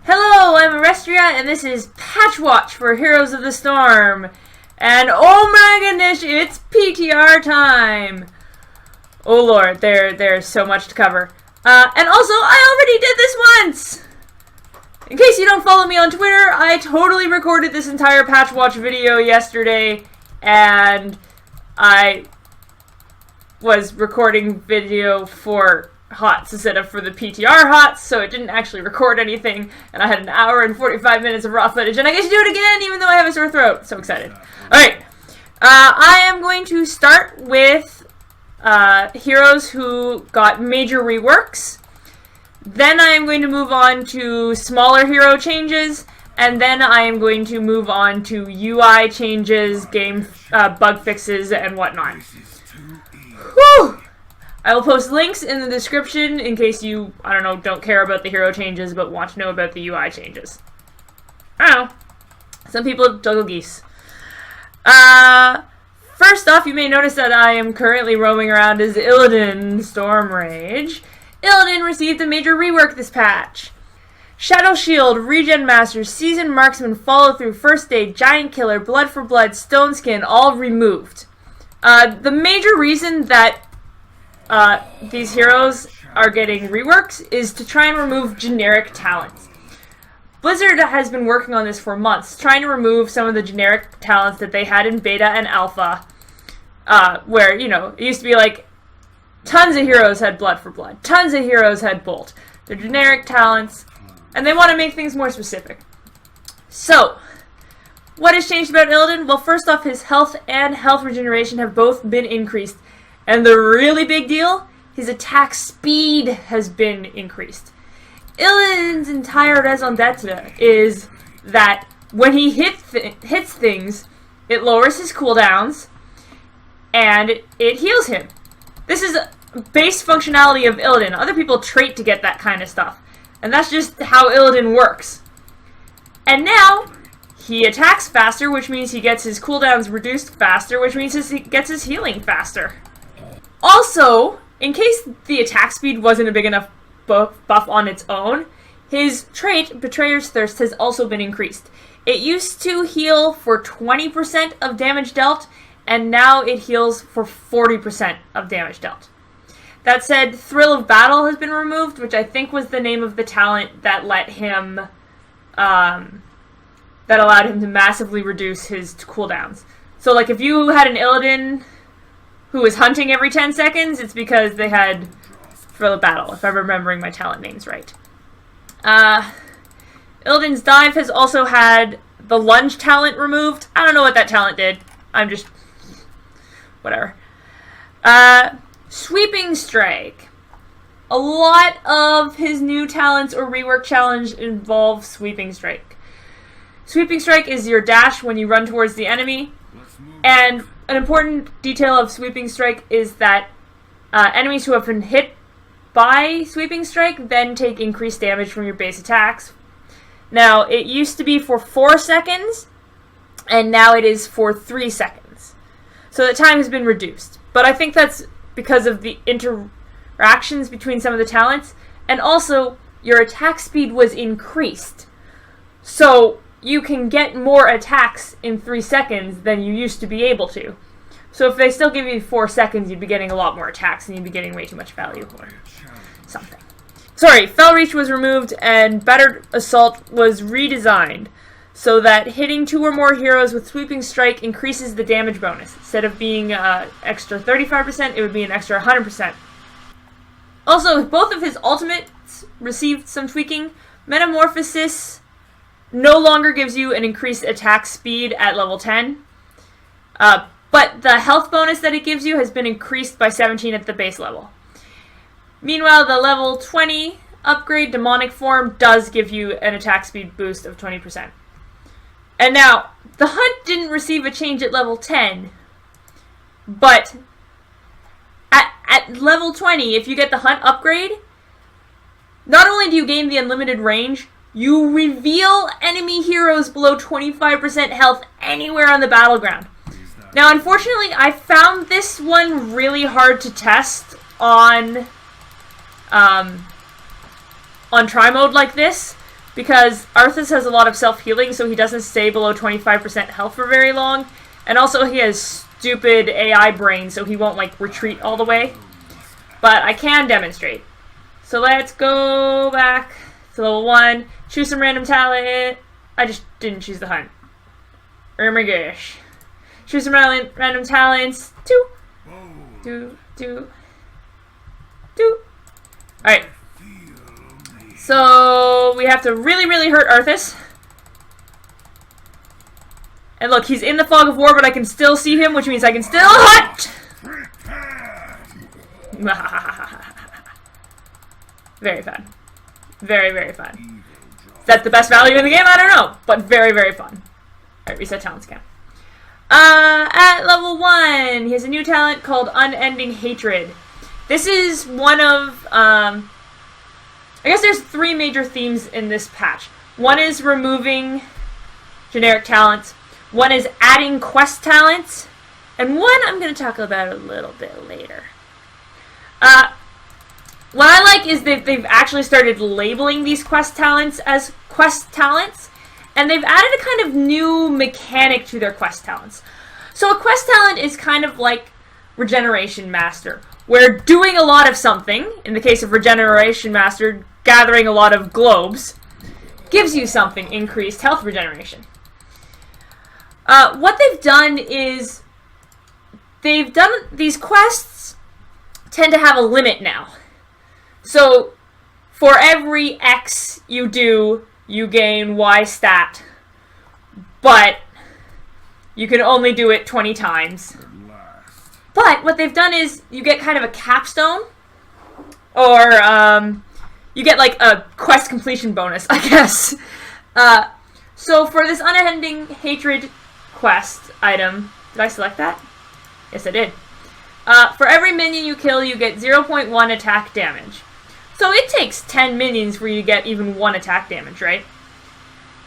Hello, I'm Orestria, and this is Patch Watch for Heroes of the Storm. And oh my goodness, it's PTR time! Oh lord, there's so much to cover. And also, I already did this once! In case you don't follow me on Twitter, I totally recorded this entire Patch Watch video yesterday, and I was recording video for HotS instead of for the PTR HotS, so it didn't actually record anything, and I had an hour and 45 minutes of raw footage, and I get to do it again even though I have a sore throat. So excited. Alright, I am going to start with heroes who got major reworks. Then I am going to move on to smaller hero changes, and then I am going to move on to UI changes, game bug fixes, and whatnot. Whew! I will post links in the description in case you, I don't know, don't care about the hero changes but want to know about the UI changes. I don't know. Some people juggle geese. First off, you may notice that I am currently roaming around as Illidan Storm Rage. Illidan received a major rework this patch. Shadow Shield, Regen Master, Seasoned Marksman, Follow Through, First Aid, Giant Killer, Blood for Blood, Stone Skin, all removed. The major reason that these heroes are getting reworks is to try and remove generic talents. Blizzard has been working on this for months, trying to remove some of the generic talents that they had in beta and alpha, where, you know, it used to be like tons of heroes had Blood for Blood, tons of heroes had Bolt. They're generic talents, and they want to make things more specific. So, what has changed about Illidan? Well, first off, his health and health regeneration have both been increased. And the really big deal, his attack speed has been increased. Illidan's entire raison d'etre is that when he hits things, it lowers his cooldowns, and it heals him. This is base functionality of Illidan. Other people trait to get that kind of stuff. And that's just how Illidan works. And now, he attacks faster, which means he gets his cooldowns reduced faster, which means he gets his healing faster. Also, in case the attack speed wasn't a big enough buff on its own, his trait, Betrayer's Thirst, has also been increased. It used to heal for 20% of damage dealt, and now it heals for 40% of damage dealt. That said, Thrill of Battle has been removed, which I think was the name of the talent that let him, that allowed him to massively reduce his cooldowns. So, like, if you had an Illidan who was hunting every 10 seconds, it's because they had Thrill of Battle, if I'm remembering my talent names right. Illidan's Dive has also had the Lunge talent removed. I don't know what that talent did. I'm just... whatever. Sweeping Strike. A lot of his new talents or rework challenge involve Sweeping Strike. Sweeping Strike is your dash when you run towards the enemy, and an important detail of Sweeping Strike is that enemies who have been hit by Sweeping Strike then take increased damage from your base attacks. Now, it used to be for 4 seconds, and now it is for 3 seconds. So the time has been reduced. But I think that's because of the interactions between some of the talents, and also your attack speed was increased. So you can get more attacks in 3 seconds than you used to be able to. So if they still give you 4 seconds, you'd be getting a lot more attacks, and you'd be getting way too much value or something. Sorry, Fell Reach was removed, and Battered Assault was redesigned, so that hitting 2 or more heroes with Sweeping Strike increases the damage bonus. Instead of being extra 35%, it would be an extra 100%. Also, both of his ultimates received some tweaking. Metamorphosis no longer gives you an increased attack speed at level 10, but the health bonus that it gives you has been increased by 17 at the base level. Meanwhile, the level 20 upgrade, Demonic Form, does give you an attack speed boost of 20%. And now, the Hunt didn't receive a change at level 10, but at level 20, if you get the Hunt upgrade, not only do you gain the unlimited range, you reveal enemy heroes below 25% health anywhere on the battleground. Now, unfortunately, I found this one really hard to test on try mode like this, because Arthas has a lot of self-healing, so he doesn't stay below 25% health for very long. And also he has stupid AI brain, so he won't, like, retreat all the way. But I can demonstrate. So let's go back to level 1. Choose some random talent. I just didn't choose the hunt. Oh my gosh. Choose some random talents. Do. Alright. So we have to really, really hurt Arthas. And look, he's in the fog of war, but I can still see him, which means I can still hunt! Very fun. Very, very fun. Is that the best value in the game? I don't know. But very, very fun. Alright, reset talents again. At level 1, he has a new talent called Unending Hatred. This is one of, I guess there's 3 major themes in this patch. One is removing generic talents. One is adding quest talents. And one I'm going to talk about a little bit later. What I like is that they've actually started labeling these quest talents as quest talents. And they've added a kind of new mechanic to their quest talents. So a quest talent is kind of like Regeneration Master, where doing a lot of something, in the case of Regeneration Master, gathering a lot of globes, gives you something, increased health regeneration. What they've done is, these quests tend to have a limit now. So, for every X you do, you gain Y stat, but you can only do it 20 times. But what they've done is you get kind of a capstone, or you get like a quest completion bonus, I guess. So for this Unending Hatred quest item, did I select that? Yes, I did. For every minion you kill, you get 0.1 attack damage. So it takes 10 minions for you to get even 1 attack damage, right?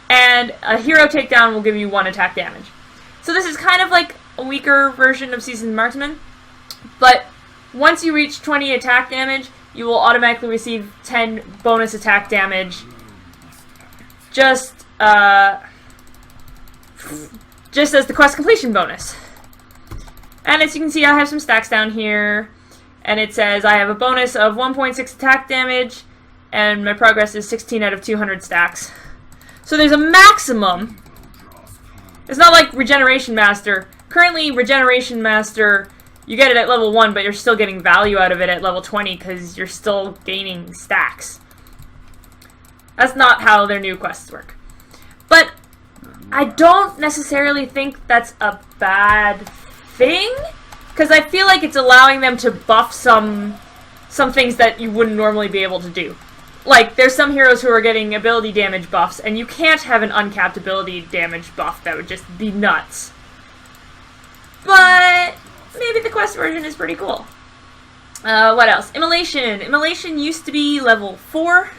And a hero takedown will give you 1 attack damage. So this is kind of like a weaker version of Seasoned Marksman. But once you reach 20 attack damage, you will automatically receive 10 bonus attack damage. Just as the quest completion bonus. And as you can see, I have some stacks down here. And it says I have a bonus of 1.6 attack damage, and my progress is 16 out of 200 stacks. So there's a maximum. It's not like Regeneration Master. Currently, Regeneration Master, you get it at level 1, but you're still getting value out of it at level 20 because you're still gaining stacks. That's not how their new quests work. But I don't necessarily think that's a bad thing, because I feel like it's allowing them to buff some things that you wouldn't normally be able to do. Like, there's some heroes who are getting ability damage buffs, and you can't have an uncapped ability damage buff. That would just be nuts. But maybe the quest version is pretty cool. What else? Immolation. Immolation used to be level 4,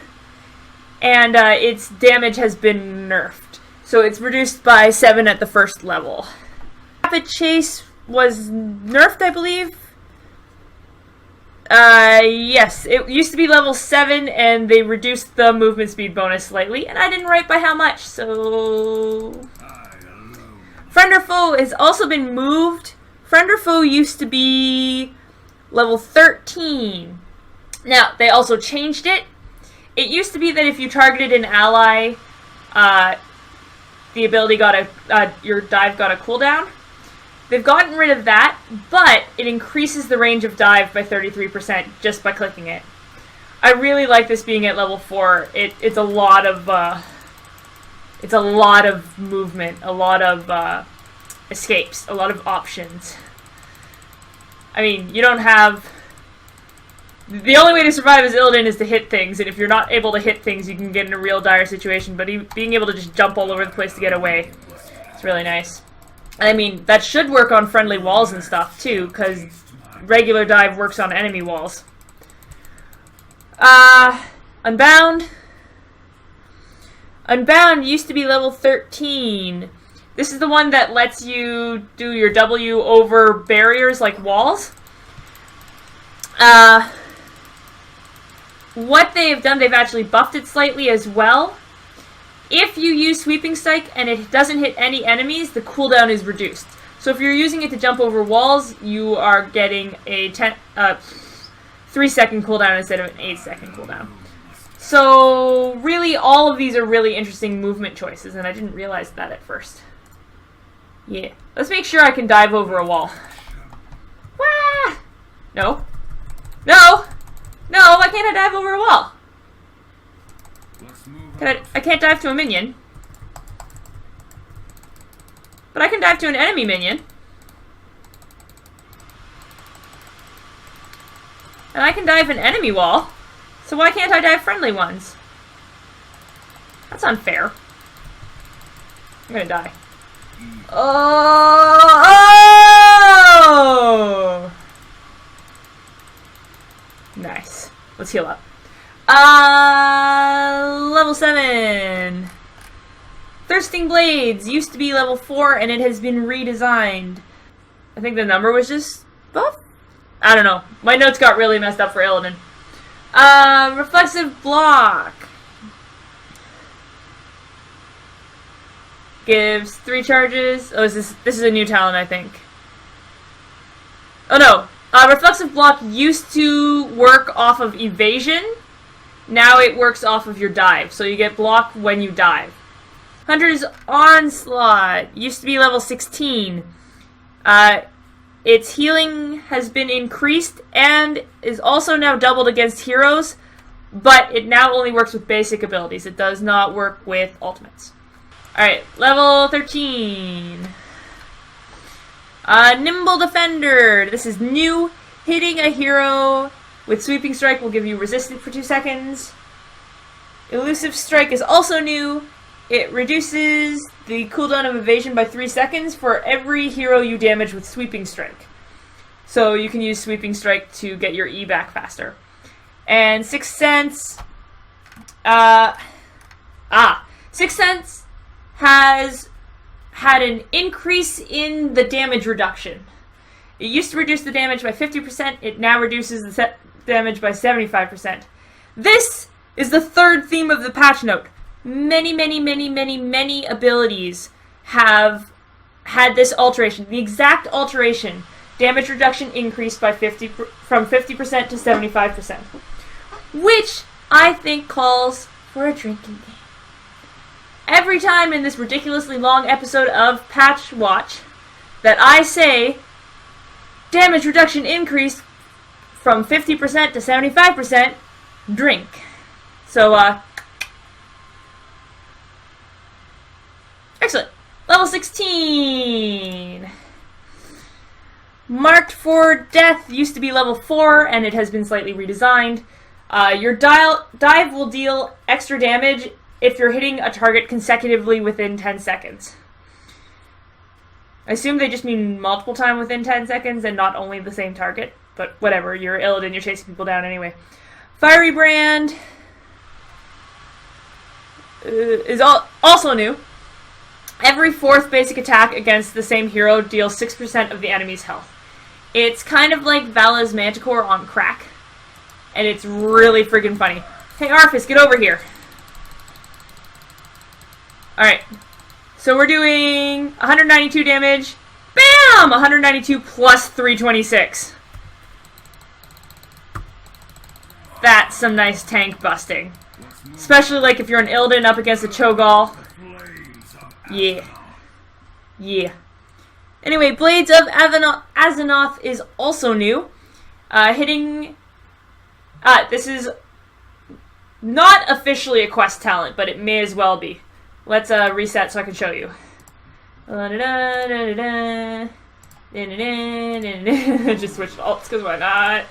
and its damage has been nerfed. So it's reduced by 7 at the first level. Rapid Chase was nerfed, I believe. Yes, it used to be level 7, and they reduced the movement speed bonus slightly, and I didn't write by how much, so... Friend or Foe has also been moved. Friend or Foe used to be level 13. Now, they also changed it. It used to be that if you targeted an ally, the ability got your dive got a cooldown. They've gotten rid of that, but it increases the range of dive by 33% just by clicking it. I really like this being at level 4. It's a lot of movement, a lot of escapes, a lot of options. I mean, you don't have... The only way to survive as Illidan is to hit things, and if you're not able to hit things, you can get in a real dire situation, but being able to just jump all over the place to get away, it's really nice. I mean, that should work on friendly walls and stuff, too, because regular dive works on enemy walls. Unbound. Unbound used to be level 13. This is the one that lets you do your W over barriers like walls. What they've done, they've actually buffed it slightly as well. If you use Sweeping Strike and it doesn't hit any enemies, the cooldown is reduced. So if you're using it to jump over walls, you are getting a 3-second cooldown instead of an 8-second cooldown. So really, all of these are really interesting movement choices, and I didn't realize that at first. Yeah. Let's make sure I can dive over a wall. Wah! No. No! No, why can't I dive over a wall? I can't dive to a minion. But I can dive to an enemy minion. And I can dive an enemy wall. So why can't I dive friendly ones? That's unfair. I'm gonna die. Oh! Nice. Let's heal up. Level 7. Thirsting Blades used to be level 4 and it has been redesigned. I think the number was just buff? I don't know. My notes got really messed up for Illidan. Reflexive Block. Gives 3 charges. Oh, this is a new talent, I think. Oh no. Reflexive Block used to work off of evasion. Now it works off of your dive. So you get block when you dive. Hunter's Onslaught used to be level 16. Its healing has been increased and is also now doubled against heroes, but it now only works with basic abilities. It does not work with ultimates. Alright, level 13. Nimble Defender. This is new. Hitting a hero with Sweeping Strike will give you resistance for 2 seconds. Elusive Strike is also new. It reduces the cooldown of evasion by 3 seconds for every hero you damage with Sweeping Strike. So you can use Sweeping Strike to get your E back faster. And Sixth Sense... Sixth Sense has had an increase in the damage reduction. It used to reduce the damage by 50%, it now reduces the damage by 75%. This is the third theme of the patch note. Many abilities have had this alteration. The exact alteration. Damage reduction increased by from 50% to 75%. Which I think calls for a drinking game. Every time in this ridiculously long episode of Patch Watch that I say damage reduction increased from 50% to 75%, drink. So, excellent. Level 16. Marked for Death used to be level 4, and it has been slightly redesigned. Your dive will deal extra damage if you're hitting a target consecutively within 10 seconds. I assume they just mean multiple times within 10 seconds and not only the same target. But whatever, you're Illidan, you're chasing people down anyway. Fiery Brand is also new. Every 4th basic attack against the same hero deals 6% of the enemy's health. It's kind of like Vala's Manticore on crack. And it's really friggin' funny. Hey Arfus, get over here. Alright. So we're doing 192 damage. Bam! 192 plus 326. That's some nice tank busting. Especially like if you're an Illidan up against a Cho'Gall. Yeah. Yeah. Anyway, Blades of Azzinoth is also new. Hitting... this is not officially a quest talent, but it may as well be. Let's reset so I can show you. Just switched alts because why not?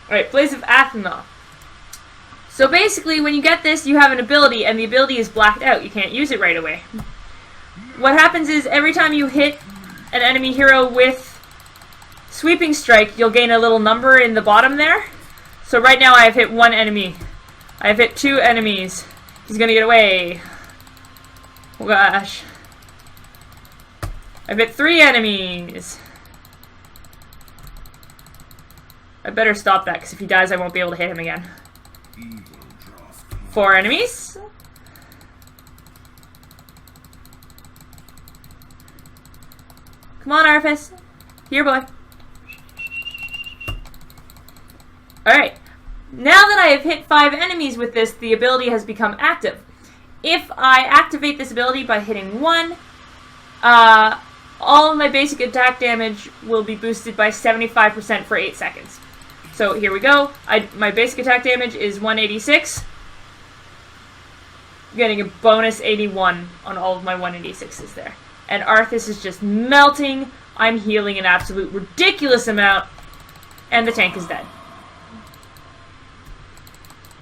Alright, Blades of Azzinoth. So basically, when you get this, you have an ability, and the ability is blacked out. You can't use it right away. What happens is, every time you hit an enemy hero with Sweeping Strike, you'll gain a little number in the bottom there. So right now I have hit 1 enemy. I have hit 2 enemies. He's gonna get away. Oh gosh. I've hit 3 enemies. I better stop that, because if he dies I won't be able to hit him again. 4 enemies. Come on, Arthas. Here, boy. Alright. Now that I have hit 5 enemies with this, the ability has become active. If I activate this ability by hitting 1, all of my basic attack damage will be boosted by 75% for 8 seconds. So here we go. My basic attack damage is 186. I'm getting a bonus 81 on all of my 186s there. And Arthas is just melting. I'm healing an absolute ridiculous amount. And the tank is dead.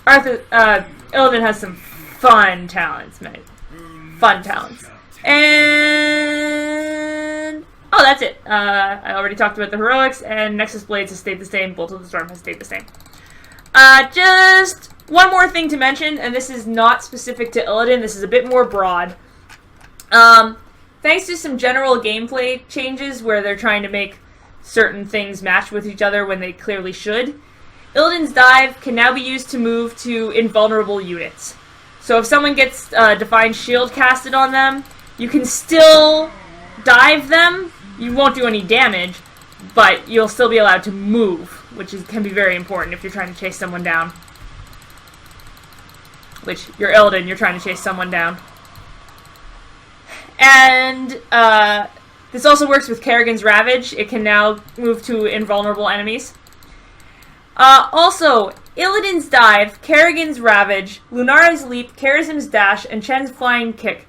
Illidan has some fun talents, mate. Fun talents. And... oh, that's it. I already talked about the heroics, and Nexus Blades has stayed the same. Bolt of the Storm has stayed the same. Just one more thing to mention, and this is not specific to Illidan. This is a bit more broad. Thanks to some general gameplay changes where they're trying to make certain things match with each other when they clearly should, Illidan's dive can now be used to move to invulnerable units. So if someone gets Divine Shield casted on them, you can still dive them. You won't do any damage, but you'll still be allowed to move, which can be very important if you're trying to chase someone down. Which, you're Illidan, you're trying to chase someone down. And this also works with Kerrigan's Ravage. It can now move to invulnerable enemies. Also, Illidan's Dive, Kerrigan's Ravage, Lunara's Leap, Karazim's Dash, and Chen's Flying Kick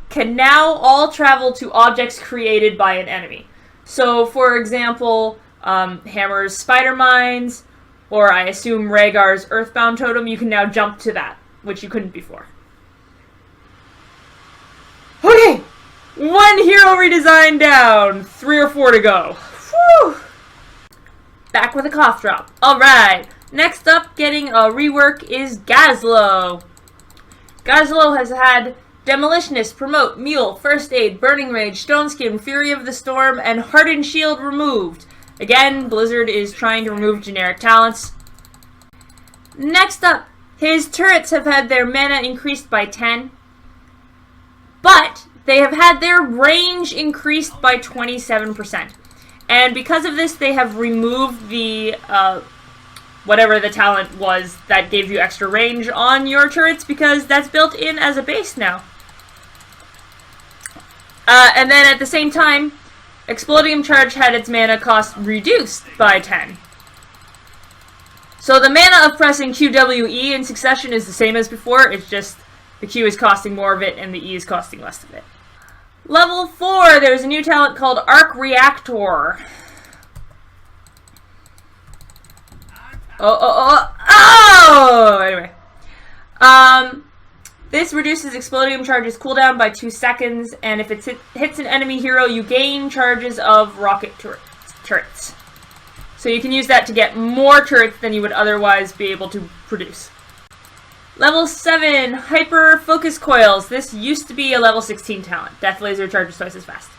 can now all travel to objects created by an enemy. So, for example, Hammer's Spider Mines, or I assume Rhaegar's Earthbound Totem, you can now jump to that, which you couldn't before. Okay! 1 hero redesign down! 3 or 4 to go. Whew! Back with a cough drop. Alright, next up getting a rework is Gazlowe. Gazlowe has had Demolitionist, Promote, Mule, First Aid, Burning Rage, Stone Skin, Fury of the Storm, and Hardened Shield removed. Again, Blizzard is trying to remove generic talents. Next up, his turrets have had their mana increased by 10, but they have had their range increased by 27%. And because of this, they have removed the, whatever the talent was that gave you extra range on your turrets, because that's built in as a base now. And then at the same time, Explodium Charge had its mana cost reduced by 10. So the mana of pressing QWE in succession is the same as before, it's just the Q is costing more of it and the E is costing less of it. Level 4, there's a new talent called Arc Reactor. Anyway. This reduces Explodium Charge's cooldown by 2 seconds, and if it hits an enemy hero, you gain charges of rocket turrets. So you can use that to get more turrets than you would otherwise be able to produce. Level 7, Hyper Focus Coils. This used to be a level 16 talent. Death Laser charges twice as fast.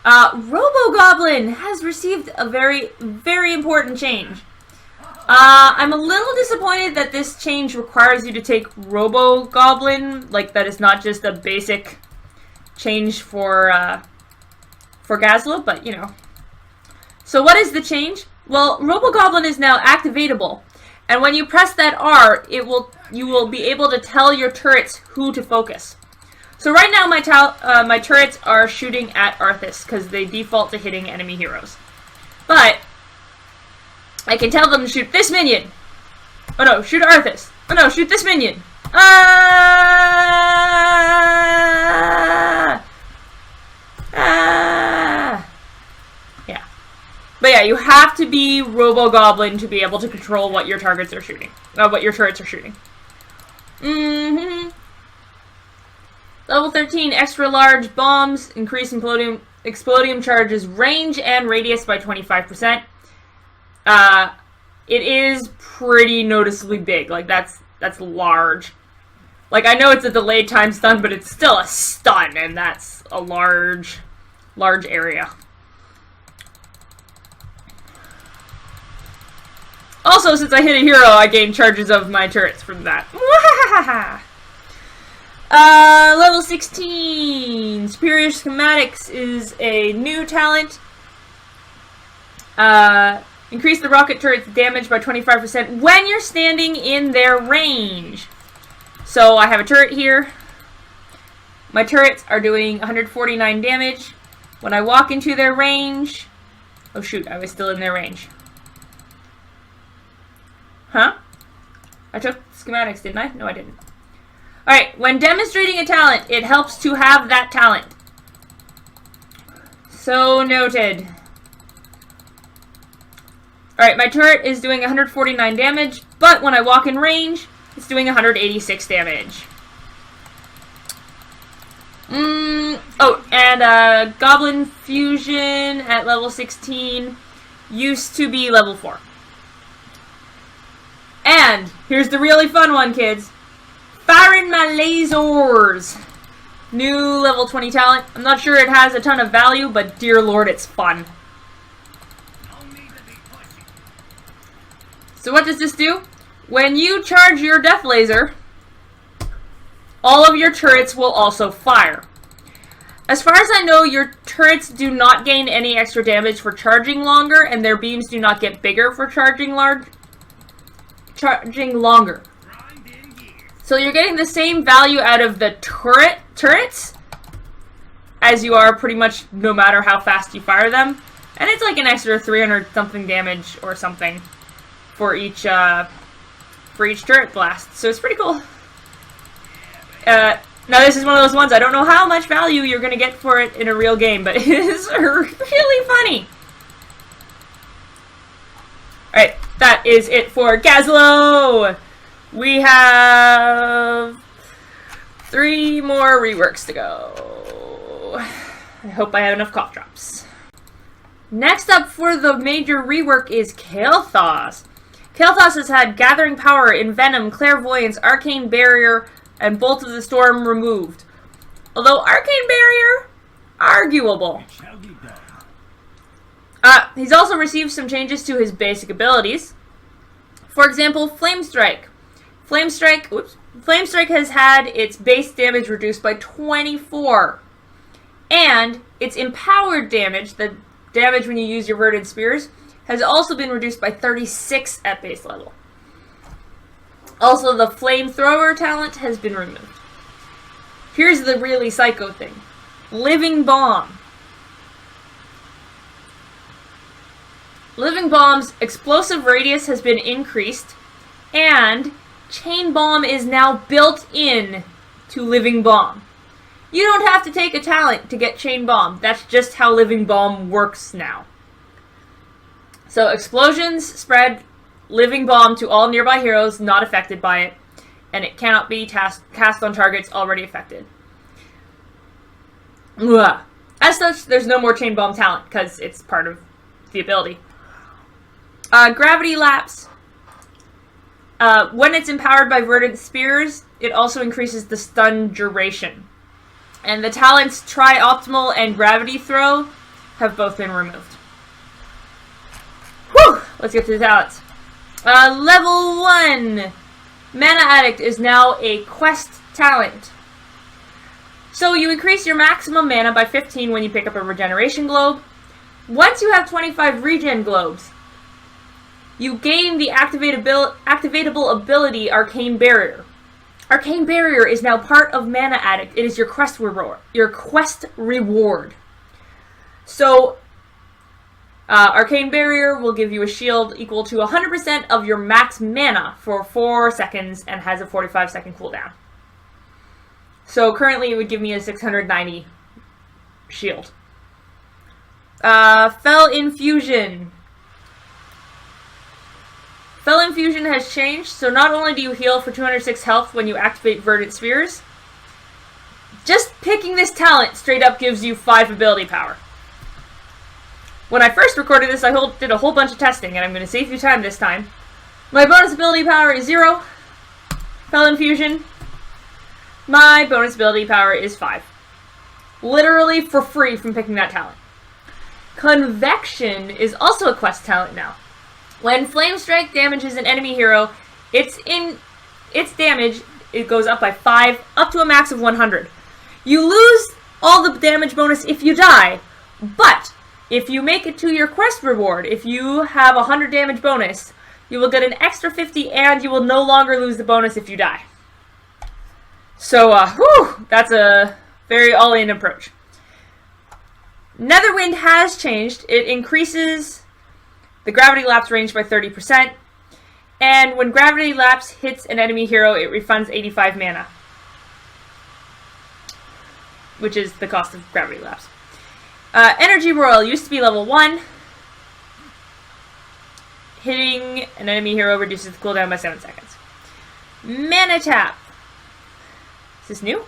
Robo-Goblin has received a very, very important change. I'm a little disappointed that this change requires you to take Robo-Goblin, like that is not just a basic change for Gazlowe, but you know. So what is the change? Well, Robo-Goblin is now activatable. And when you press that R, you will be able to tell your turrets who to focus. So right now my turrets are shooting at Arthas because they default to hitting enemy heroes. But I can tell them to shoot this minion. Oh no, shoot Arthas. Oh no, shoot this minion. Yeah. But yeah, you have to be Robo-Goblin to be able to control what your targets are shooting. What your turrets are shooting. Level 13, Extra Large Bombs. Increase Explodium Charge's range and radius by 25%. It is pretty noticeably big. Like, that's large. Like, I know it's a delayed time stun, but it's still a stun, and that's a large area. Also, since I hit a hero, I gain charges of my turrets from that. Level 16! Superior Schematics is a new talent. Increase the rocket turret's damage by 25% when you're standing in their range. So I have a turret here. My turrets are doing 149 damage. When I walk into their range... Oh shoot, I was still in their range. Huh? I took schematics, didn't I? No, I didn't. Alright, when demonstrating a talent, it helps to have that talent. So noted. Alright, my turret is doing 149 damage, but when I walk in range, it's doing 186 damage. Oh, and Goblin Fusion at level 16 used to be level 4. And here's the really fun one, kids. Firing my lasers. New level 20 talent. I'm not sure it has a ton of value, but dear lord, it's fun. So what does this do? When you charge your death laser, all of your turrets will also fire. As far as I know, your turrets do not gain any extra damage for charging longer, and their beams do not get bigger for charging longer. So you're getting the same value out of the turrets as you are pretty much no matter how fast you fire them. And it's like an extra 300 something damage or something for each turret blast. So it's pretty cool. Now this is one of those ones, I don't know how much value you're going to get for it in a real game, but it is really funny. Alright, that is it for Gazlowe! We have 3 more reworks to go. I hope I have enough cough drops. Next up for the major rework is Kael'thas. Kael'thas has had Gathering Power, Envenom, Clairvoyance, Arcane Barrier, and Bolt of the Storm removed. Although Arcane Barrier, arguable. He's also received some changes to his basic abilities. For example, Flame Strike. Flame Strike has had its base damage reduced by 24. And its empowered damage, the damage when you use your Verdant Spears, has also been reduced by 36 at base level. Also, the Flamethrower talent has been removed. Here's the really psycho thing. Living Bomb. Living Bomb's explosive radius has been increased, and Chain Bomb is now built in to Living Bomb. You don't have to take a talent to get Chain Bomb. That's just how Living Bomb works now. So explosions spread Living Bomb to all nearby heroes not affected by it, and it cannot be cast on targets already affected. As such, there's no more Chain Bomb talent, because it's part of the ability. Gravity Lapse. When it's empowered by Verdant Spears, it also increases the stun duration. And the talents Tri-Optimal and Gravity Throw have both been removed. Whew! Let's get to the talents. Level 1! Mana Addict is now a quest talent. So you increase your maximum mana by 15 when you pick up a regeneration globe. Once you have 25 regen globes, you gain the activatable ability Arcane Barrier. Arcane Barrier is now part of Mana Addict. It is your quest reward. So, Arcane Barrier will give you a shield equal to 100% of your max mana for 4 seconds and has a 45-second cooldown. So currently it would give me a 690 shield. Fell Infusion. Fell Infusion has changed, so not only do you heal for 206 health when you activate Verdant Spheres, just picking this talent straight up gives you 5 ability power. When I first recorded this, I did a whole bunch of testing, and I'm going to save you time this time. My bonus ability power is 0. Fell Infusion. My bonus ability power is 5. Literally for free from picking that talent. Convection is also a quest talent now. When Flame Strike damages an enemy hero, its damage, it goes up by 5, up to a max of 100. You lose all the damage bonus if you die, but if you make it to your quest reward, if you have 100 damage bonus, you will get an extra 50 and you will no longer lose the bonus if you die. So, that's a very all-in approach. Netherwind has changed. It increases the Gravity Lapse range by 30%, and when Gravity Lapse hits an enemy hero, it refunds 85 mana, which is the cost of Gravity Lapse. Energy Royal used to be level 1. Hitting an enemy hero reduces the cooldown by 7 seconds. Mana Tap. Is this new?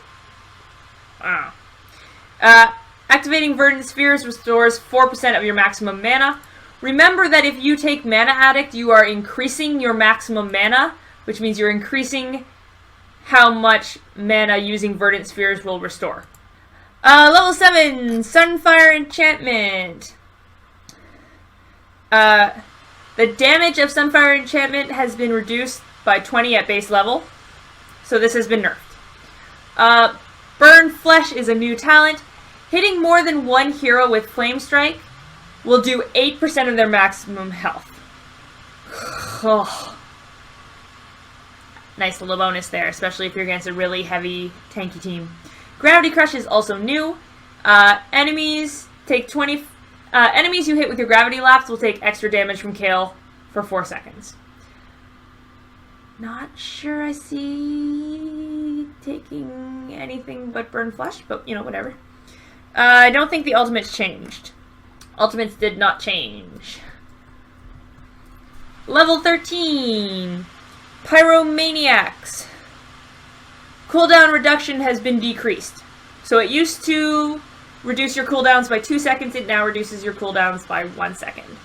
Oh. Activating Verdant Spheres restores 4% of your maximum mana. Remember that if you take Mana Addict, you are increasing your maximum mana, which means you're increasing how much mana using Verdant Spheres will restore. Level 7, Sunfire Enchantment. The damage of Sunfire Enchantment has been reduced by 20 at base level, so this has been nerfed. Burn Flesh is a new talent. Hitting more than one hero with Flame Strike will do 8% of their maximum health. Oh. Nice little bonus there, especially if you're against a really heavy, tanky team. Gravity Crush is also new. Enemies you hit with your Gravity Lapse will take extra damage from Kael for 4 seconds. Not sure I see taking anything but Burn Flesh, but, you know, whatever. I don't think the ultimates changed. Ultimates did not change. Level 13. Pyromaniacs. Cooldown reduction has been decreased. So it used to reduce your cooldowns by 2 seconds. It now reduces your cooldowns by 1 second.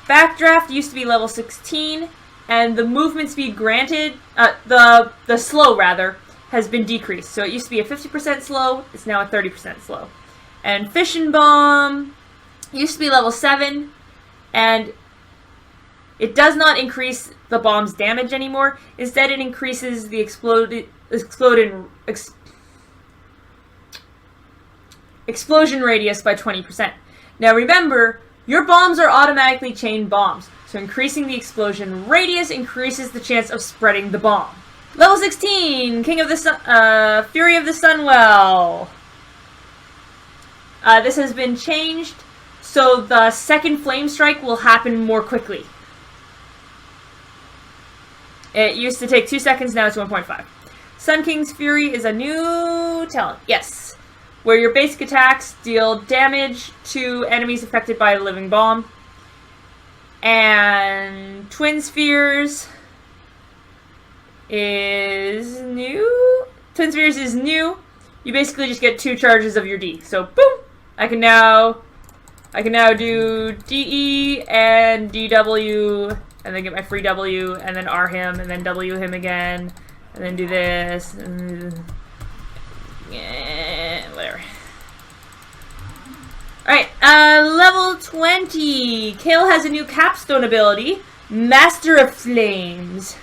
Backdraft used to be level 16. And the movement speed granted, the slow rather, has been decreased. So it used to be a 50% slow, it's now a 30% slow. And Fission Bomb used to be level 7, and it does not increase the bomb's damage anymore. Instead, it increases the explosion radius by 20%. Now remember, your bombs are automatically chain bombs, so increasing the explosion radius increases the chance of spreading the bomb. Level 16, King of the Sun, Fury of the Sunwell. This has been changed, so the second Flame Strike will happen more quickly. It used to take 2 seconds, now it's 1.5. Sun King's Fury is a new talent, yes, where your basic attacks deal damage to enemies affected by a living bomb. And Twin Spheres is new. Twin Spheres is new. You basically just get 2 charges of your D. So boom! I can now do DE and DW, and then get my free W, and then R him, and then W him again, and then do this, and yeah, whatever. Alright, level 20. Kael has a new capstone ability, Master of Flames.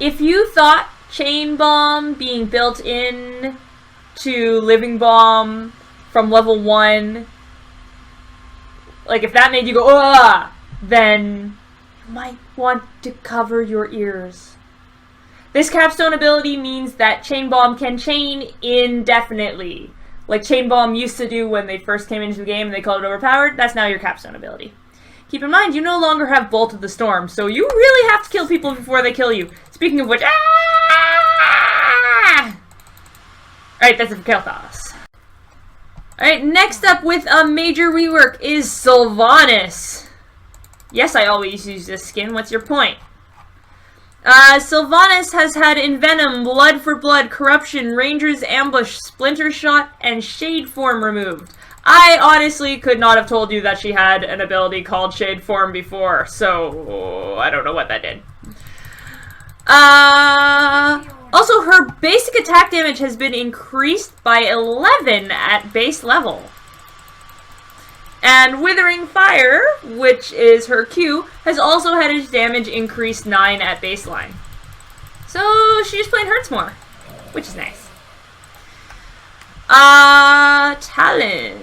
If you thought Chain Bomb being built in to Living Bomb from level 1, like if that made you go, ah, then you might want to cover your ears. This capstone ability means that Chain Bomb can chain indefinitely. Like Chain Bomb used to do when they first came into the game and they called it overpowered. That's now your capstone ability. Keep in mind, you no longer have Bolt of the Storm, so you really have to kill people before they kill you. Speaking of which, Alright, that's it for Kael'thas. Alright, next up with a major rework is Sylvanas. Yes, I always use this skin. What's your point? Sylvanas has had Envenom, Blood for Blood, Corruption, Ranger's Ambush, Splinter Shot, and Shade Form removed. I honestly could not have told you that she had an ability called Shade Form before, so I don't know what that did. Also, her basic attack damage has been increased by 11 at base level. And Withering Fire, which is her Q, has also had its damage increased 9 at baseline. So she's playing Hurts more, which is nice. Talons.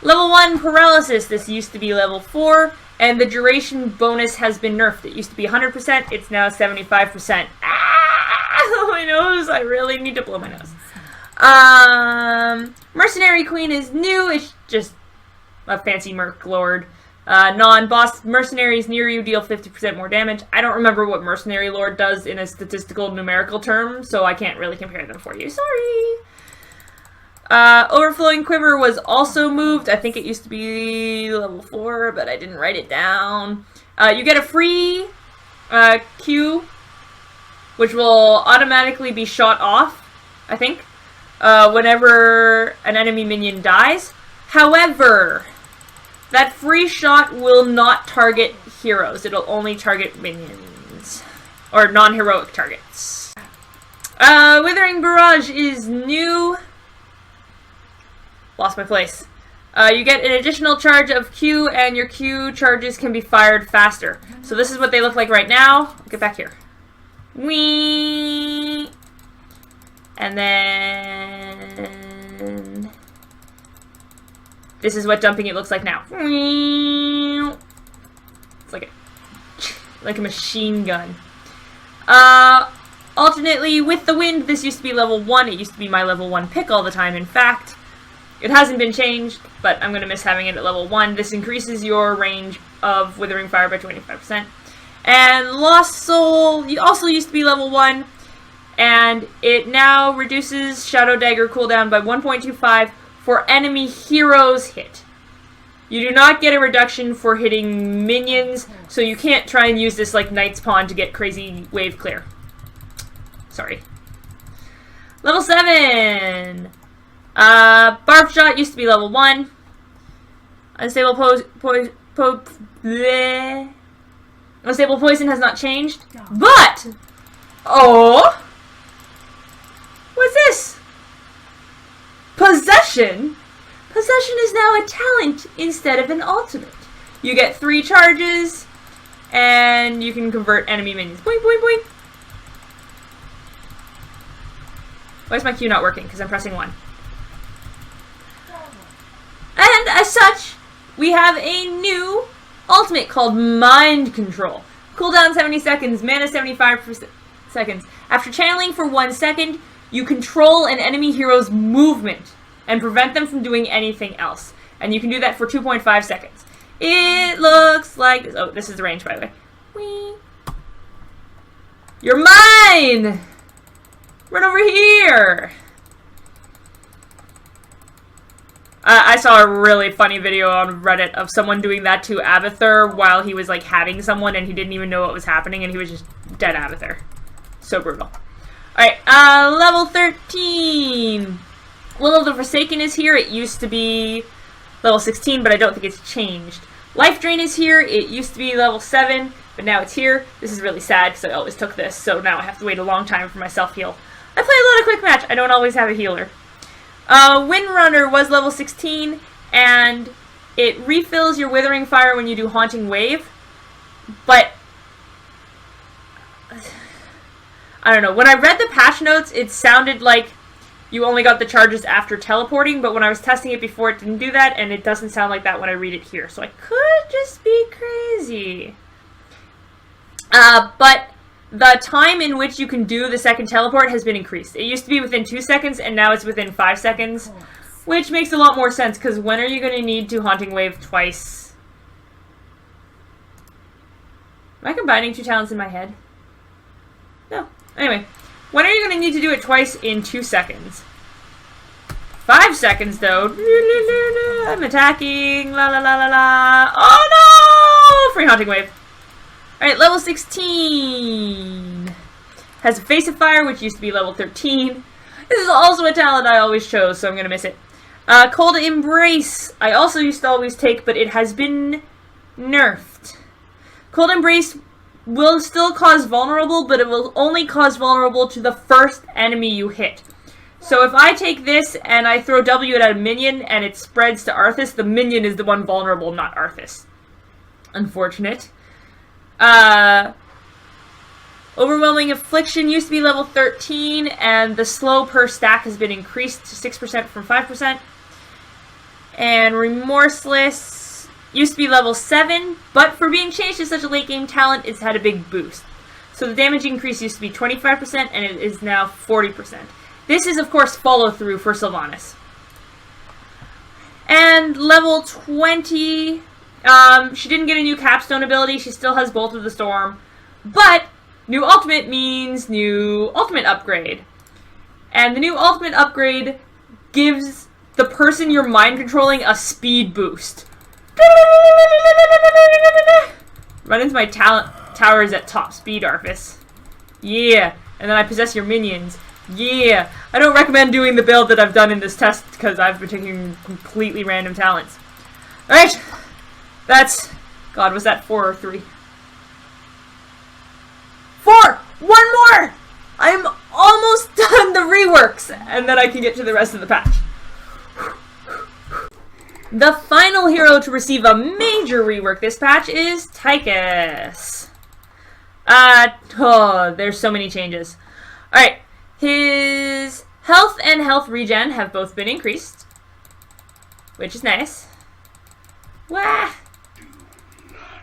Level 1 paralysis. This used to be level 4, and the duration bonus has been nerfed. It used to be 100%, it's now 75%. Ah! My nose! I really need to blow my nose. Mercenary Queen is new. It's just a fancy Merc Lord. Non-boss mercenaries near you deal 50% more damage. I don't remember what Mercenary Lord does in a statistical numerical term, so I can't really compare them for you. Sorry! Overflowing Quiver was also moved. I think it used to be level 4, but I didn't write it down. You get a free Q, which will automatically be shot off, I think, whenever an enemy minion dies. However, that free shot will not target heroes. It'll only target minions. Or non-heroic targets. Withering Barrage is new. Lost my place. You get an additional charge of Q, and your Q charges can be fired faster. So this is what they look like right now. Get back here. Whee! And then this is what jumping it looks like now. It's like a machine gun. Alternately with the wind, this used to be level 1. It used to be my level 1 pick all the time. In fact, it hasn't been changed, but I'm going to miss having it at level 1. This increases your range of Withering Fire by 25%. And Lost Soul also used to be level 1, and it now reduces Shadow Dagger cooldown by 1.25 for enemy heroes hit. You do not get a reduction for hitting minions, so you can't try and use this like Knight's Pawn to get crazy wave clear. Sorry. Level 7! Barb Shot used to be level 1. Unstable Unstable Poison has not changed. But! Oh! What's this? Possession? Possession is now a talent instead of an ultimate. You get 3 charges, and you can convert enemy minions. Boing, boing, boing. Why is my Q not working? Because I'm pressing 1. And as such, we have a new ultimate called Mind Control. Cooldown 70 seconds, mana 75 seconds. After channeling for 1 second, you control an enemy hero's movement and prevent them from doing anything else. And you can do that for 2.5 seconds. It looks like this. Oh, this is the range, by the way. Whee! You're mine! Run over here! I saw a really funny video on Reddit of someone doing that to Abathur while he was like having someone and he didn't even know what was happening and he was just dead Abathur. So brutal. Alright, level 13. Will of the Forsaken is here. It used to be level 16, but I don't think it's changed. Life Drain is here. It used to be level 7, but now it's here. This is really sad because I always took this, so now I have to wait a long time for my self-heal. I play a lot of quick match. I don't always have a healer. Windrunner was level 16, and it refills your Withering Fire when you do Haunting Wave, but I don't know. When I read the patch notes, it sounded like you only got the charges after teleporting, but when I was testing it before, it didn't do that, and it doesn't sound like that when I read it here, so I could just be crazy. But the time in which you can do the second teleport has been increased. It used to be within 2 seconds, and now it's within 5 seconds, which makes a lot more sense, because when are you going to need to Haunting Wave twice? Am I combining 2 talents in my head? No. Anyway, when are you going to need to do it twice in 2 seconds? 5 seconds, though. I'm attacking. La la la la la. Oh no! Free Haunting Wave. Alright, level 16 has a Face of Fire, which used to be level 13. This is also a talent I always chose, so I'm going to miss it. Cold Embrace, I also used to always take, but it has been nerfed. Cold Embrace will still cause vulnerable, but it will only cause vulnerable to the first enemy you hit. So if I take this and I throw W at a minion and it spreads to Arthas, the minion is the one vulnerable, not Arthas. Unfortunate. Overwhelming Affliction used to be level 13, and the slow per stack has been increased to 6% from 5%. And Remorseless used to be level 7, but for being changed to such a late game talent, it's had a big boost. So the damage increase used to be 25%, and it is now 40%. This is, of course, follow-through for Sylvanas. And level 20, she didn't get a new capstone ability. She still has Bolt of the Storm. But new ultimate means new ultimate upgrade. And the new ultimate upgrade gives the person you're mind controlling a speed boost. Run into my towers at top speed, Arphis. Yeah. And then I possess your minions. Yeah. I don't recommend doing the build that I've done in this test because I've been taking completely random talents. Alright. That's... God, was that 4 or 3? 4! One more! I'm almost done the reworks! And then I can get to the rest of the patch. The final hero to receive a major rework this patch is Tychus. There's so many changes. Alright. His health and health regen have both been increased, which is nice. Wah!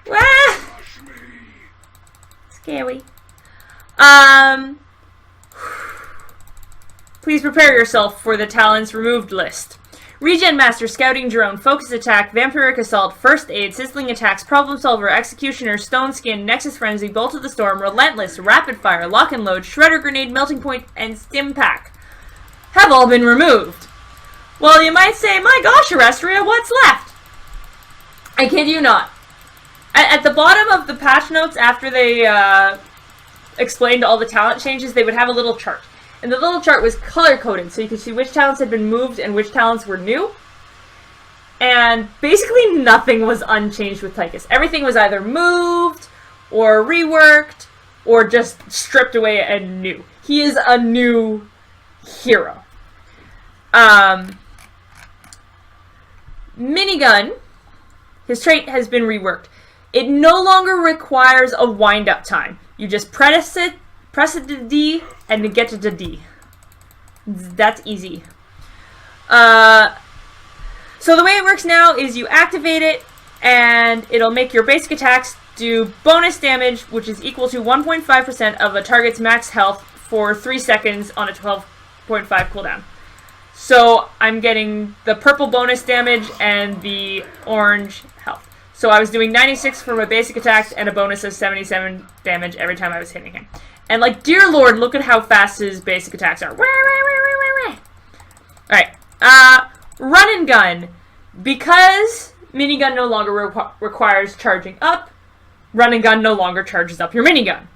Wah! Scary. Please prepare yourself for the talents removed list. Regen Master, Scouting Drone, Focus Attack, Vampiric Assault, First Aid, Sizzling Attacks, Problem Solver, Executioner, Stone Skin, Nexus Frenzy, Bolt of the Storm, Relentless, Rapid Fire, Lock and Load, Shredder Grenade, Melting Point, and Stim Pack have all been removed. Well, you might say, my gosh, Orestria, what's left? I kid you not. At the bottom of the patch notes, after they explained all the talent changes, they would have a little chart. And the little chart was color-coded, so you could see which talents had been moved and which talents were new. And basically nothing was unchanged with Tychus. Everything was either moved, or reworked, or just stripped away and new. He is a new hero. Minigun, his trait has been reworked. It no longer requires a wind-up time. You just press it to D, and to get to the D. That's easy. So the way it works now is you activate it, and it'll make your basic attacks do bonus damage, which is equal to 1.5% of a target's max health for 3 seconds on a 12.5 cooldown. So I'm getting the purple bonus damage and the orange health. So I was doing 96 for my basic attacks and a bonus of 77 damage every time I was hitting him. And like, dear lord, look at how fast his basic attacks are. Alright. Run and gun. Because minigun no longer requires charging up, run and gun no longer charges up your minigun.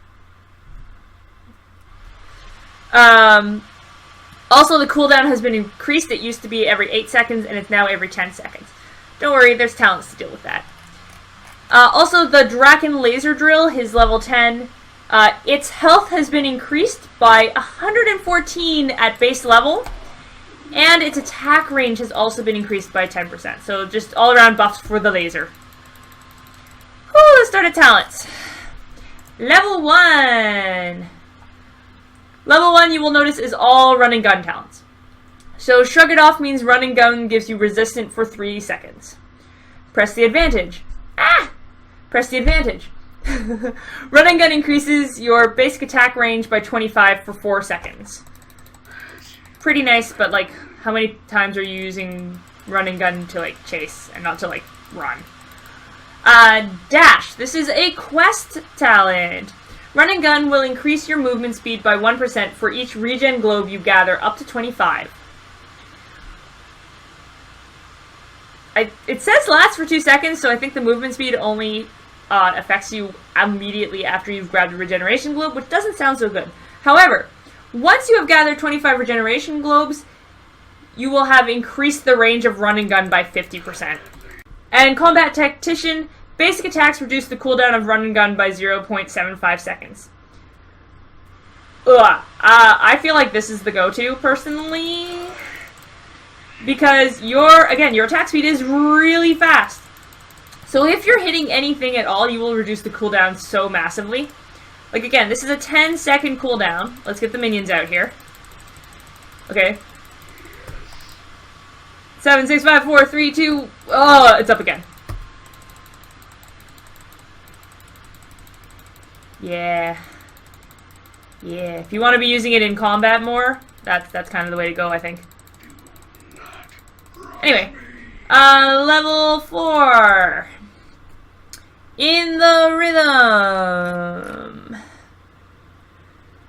Also, the cooldown has been increased. It used to be every 8 seconds, and it's now every 10 seconds. Don't worry, there's talents to deal with that. Also, the Draken Laser Drill, his level 10, its health has been increased by 114 at base level, and its attack range has also been increased by 10%. So just all-around buffs for the laser. Whew, let's start at talents. Level 1. Level 1, you will notice, is all run and gun talents. So Shrug It Off means run and gun gives you resistant for 3 seconds. Press the advantage. Press the advantage. Run and gun increases your basic attack range by 25 for 4 seconds. Pretty nice, but like, how many times are you using run and gun to like chase and not to like run? Dash. This is a quest talent. Run and gun will increase your movement speed by 1% for each regen globe you gather, up to 25. It says lasts for 2 seconds, so I think the movement speed only affects you immediately after you've grabbed a regeneration globe, which doesn't sound so good. However, once you have gathered 25 regeneration globes, you will have increased the range of run and gun by 50%. And Combat Tactician, basic attacks reduce the cooldown of run and gun by 0.75 seconds. I feel like this is the go-to, personally, because your attack speed is really fast. So if you're hitting anything at all, you will reduce the cooldown so massively. Like, again, this is a 10-second cooldown. Let's get the minions out here. Okay. 7, 6, 5, 4, 3, 2... Oh, it's up again. Yeah. Yeah. If you want to be using it in combat more, that's kind of the way to go, I think. Anyway. Level 4. In the Rhythm.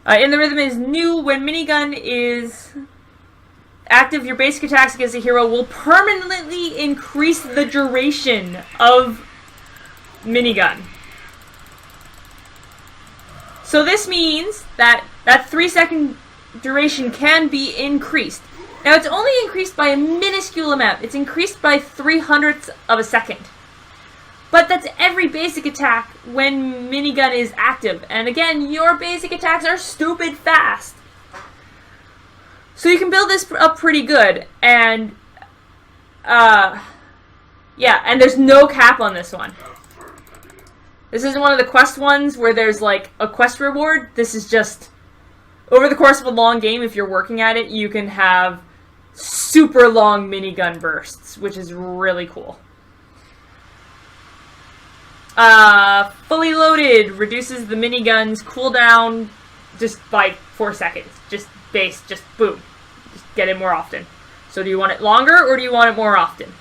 In the Rhythm is new. When minigun is active, your basic attacks against a hero will permanently increase the duration of minigun. So this means that that 3-second duration can be increased. Now it's only increased by a minuscule amount. It's increased by 0.03 of a second. But that's every basic attack when minigun is active. And again, your basic attacks are stupid fast. So you can build this up pretty good. And, yeah, and there's no cap on this one. This isn't one of the quest ones where there's, like, a quest reward. This is just, over the course of a long game, if you're working at it, you can have super long minigun bursts, which is really cool. Fully loaded reduces the minigun's cooldown just by 4 seconds. Just base, just boom. Just get it more often. So do you want it longer or do you want it more often?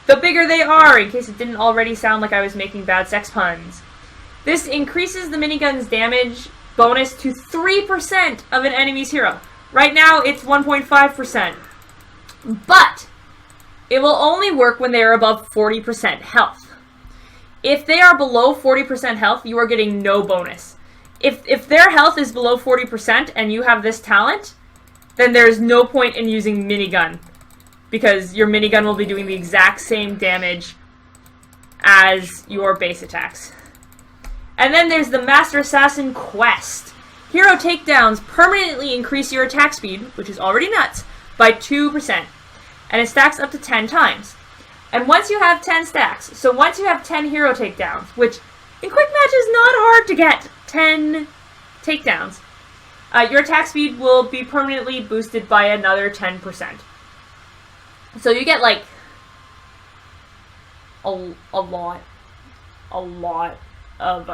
The bigger they are, in case it didn't already sound like I was making bad sex puns. This increases the minigun's damage bonus to 3% of an enemy's hero. Right now it's 1.5%. But it will only work when they are above 40% health. If they are below 40% health, you are getting no bonus. If their health is below 40% and you have this talent, then there's no point in using minigun. Because your minigun will be doing the exact same damage as your base attacks. And then there's the Master Assassin quest. Hero takedowns permanently increase your attack speed, which is already nuts, by 2%. And it stacks up to 10 times. And once you have 10 stacks, so once you have 10 hero takedowns, which in quick match is not hard to get 10 takedowns, your attack speed will be permanently boosted by another 10%. So you get like a lot of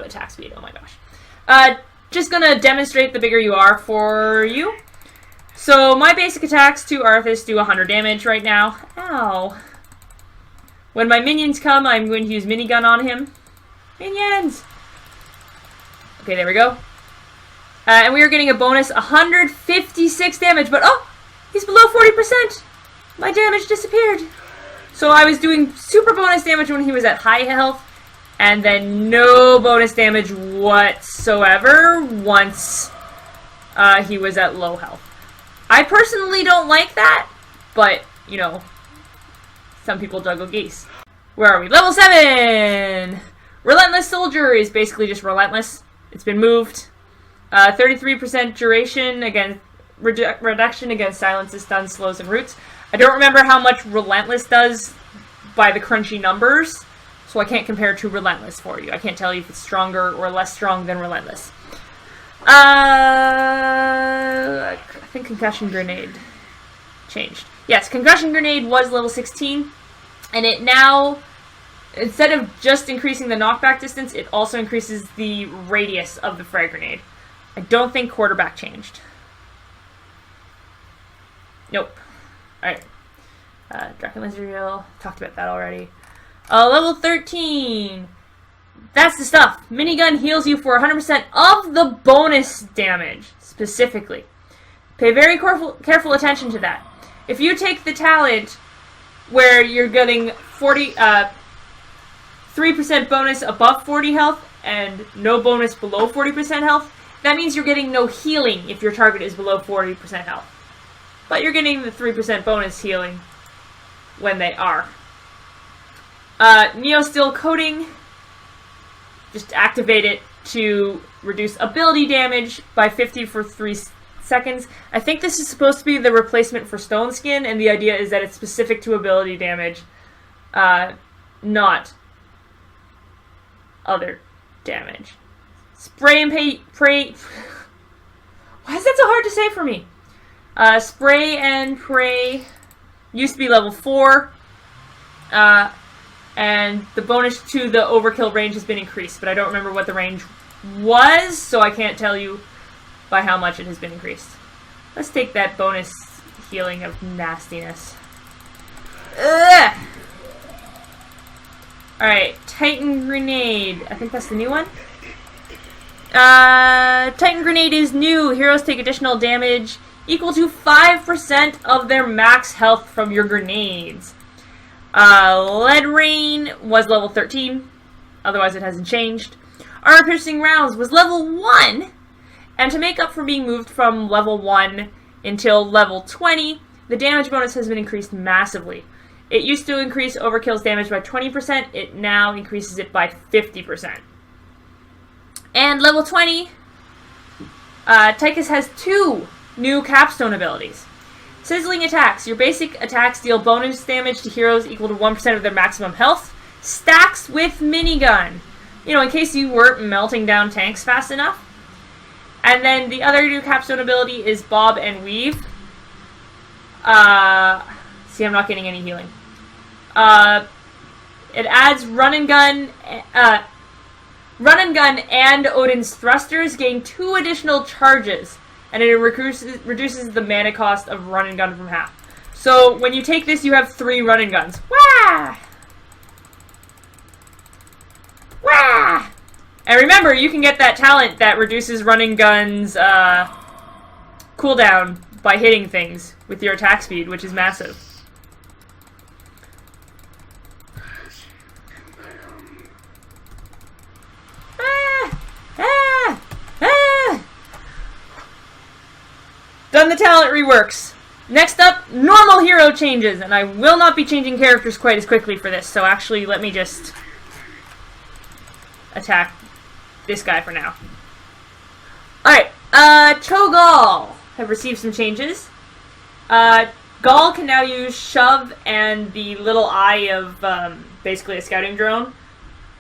attack speed. Oh my gosh. Just gonna demonstrate the bigger you are for you. So my basic attacks to Arthas do 100 damage right now. Ow. When my minions come, I'm going to use minigun on him. Minions! Okay, there we go. And we are getting a bonus 156 damage, but oh! He's below 40%! My damage disappeared. So I was doing super bonus damage when he was at high health, and then no bonus damage whatsoever once he was at low health. I personally don't like that, but, you know, some people juggle geese. Where are we? Level 7! Relentless Soldier is basically just relentless. It's been moved. 33% duration against reduction against silences, stuns, slows, and roots. I don't remember how much Relentless does by the crunchy numbers, so I can't compare to Relentless for you. I can't tell you if it's stronger or less strong than Relentless. I think Concussion Grenade changed. Yes, Concussion Grenade was level 16, and it now, instead of just increasing the knockback distance, it also increases the radius of the frag grenade. I don't think Quarterback changed. Nope. Alright. Dragon Lizardrill. Talked about that already. Level 13. That's the stuff. Minigun heals you for 100% of the bonus damage, specifically. Pay very careful attention to that. If you take the talent where you're getting 3% bonus above 40 health and no bonus below 40% health, that means you're getting no healing if your target is below 40% health. But you're getting the 3% bonus healing when they are. Neo Steel Coating. Just activate it to reduce ability damage by 50 for 3 seconds. I think this is supposed to be the replacement for Stone Skin, and the idea is that it's specific to ability damage, not other damage. Spray and pray. Why is that so hard to say for me? Spray and pray used to be level 4. And the bonus to the overkill range has been increased, but I don't remember what the range was, so I can't tell you by how much it has been increased. Let's take that bonus healing of nastiness. Ugh! Alright, Titan Grenade. I think that's the new one. Titan Grenade is new. Heroes take additional damage equal to 5% of their max health from your grenades. Lead Rain was level 13. Otherwise it hasn't changed. Armor Piercing Rounds was level 1. And to make up for being moved from level 1 until level 20, the damage bonus has been increased massively. It used to increase Overkill's damage by 20%. It now increases it by 50%. And level 20, Tychus has 2 new capstone abilities. Sizzling Attacks. Your basic attacks deal bonus damage to heroes equal to 1% of their maximum health. Stacks with minigun. You know, in case you weren't melting down tanks fast enough. And then the other new capstone ability is Bob and Weave. See, I'm not getting any healing. It adds Run and Gun and Odin's Thrusters gain 2 additional charges, and it reduces the mana cost of Run and Gun from half. So when you take this, you have 3 Run and Guns. Wah! Wah! And remember, you can get that talent that reduces Run and Gun's cooldown by hitting things with your attack speed, which is massive. Done the talent reworks. Next up, normal hero changes, and I will not be changing characters quite as quickly for this, so actually let me just attack this guy for now. Alright, Cho'Gall have received some changes. Gall can now use Shove and the little eye of basically a scouting drone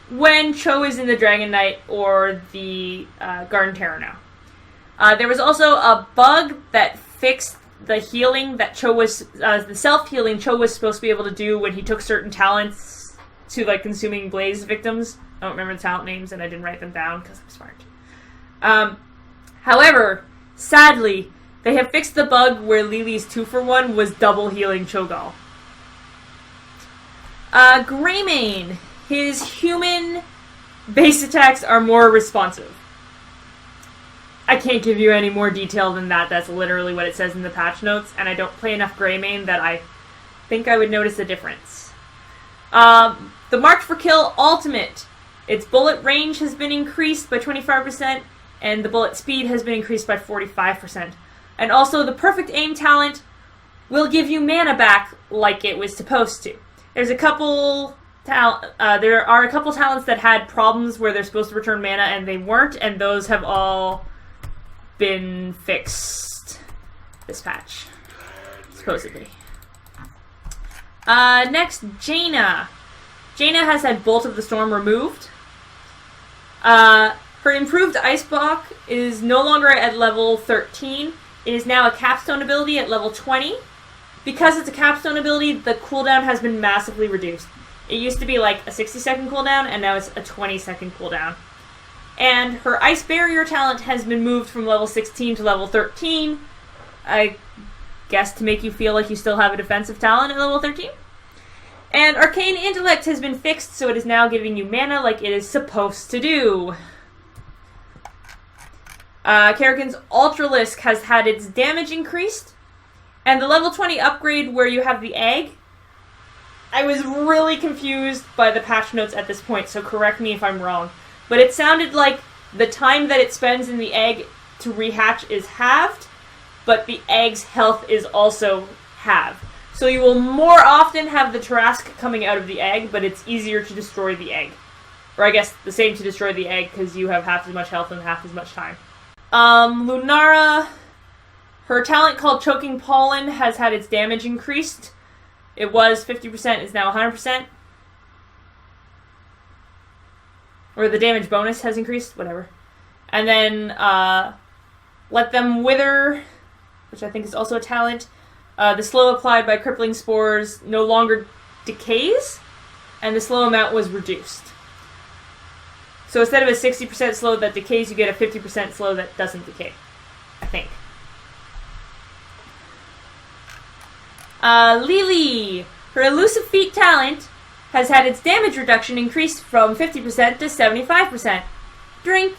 when Cho is in the Dragon Knight or the Garden Terror now. There was also a bug that fixed the healing that Cho was, the self-healing Cho was supposed to be able to do when he took certain talents to, like, consuming blaze victims. I don't remember the talent names, and I didn't write them down because I'm smart. However, sadly, they have fixed the bug where Lily's 2-for-1 was double healing Cho'Gall. Greymane. His human base attacks are more responsive. I can't give you any more detail than that. That's literally what it says in the patch notes, and I don't play enough Greymane that I think I would notice a difference. The March for Kill Ultimate. Its bullet range has been increased by 25%, and the bullet speed has been increased by 45%. And also, the Perfect Aim talent will give you mana back like it was supposed to. There's a couple there are a couple talents that had problems where they're supposed to return mana and they weren't, and those have all been fixed this patch, supposedly. Next, Jaina. Jaina has had Bolt of the Storm removed. Her improved Ice Block is no longer at level 13. It is now a capstone ability at level 20. Because it's a capstone ability, the cooldown has been massively reduced. It used to be like a 60-second cooldown, and now it's a 20-second cooldown. And her Ice Barrier talent has been moved from level 16 to level 13. I guess to make you feel like you still have a defensive talent at level 13. And Arcane Intellect has been fixed, so it is now giving you mana like it is supposed to do. Kerrigan's Ultralisk has had its damage increased. And the level 20 upgrade where you have the egg, I was really confused by the patch notes at this point, so correct me if I'm wrong. But it sounded like the time that it spends in the egg to rehatch is halved, but the egg's health is also halved. So you will more often have the Tarrasque coming out of the egg, but it's easier to destroy the egg. Or I guess the same to destroy the egg, because you have half as much health and half as much time. Lunara, her talent called Choking Pollen has had its damage increased. It was 50%, it's now 100%. Or the damage bonus has increased, whatever. And then let them wither, which I think is also a talent. The slow applied by crippling spores no longer decays, and the slow amount was reduced. So instead of a 60% slow that decays, you get a 50% slow that doesn't decay, I think. Lily, her elusive feat talent has had its damage reduction increased from 50% to 75%. Drink.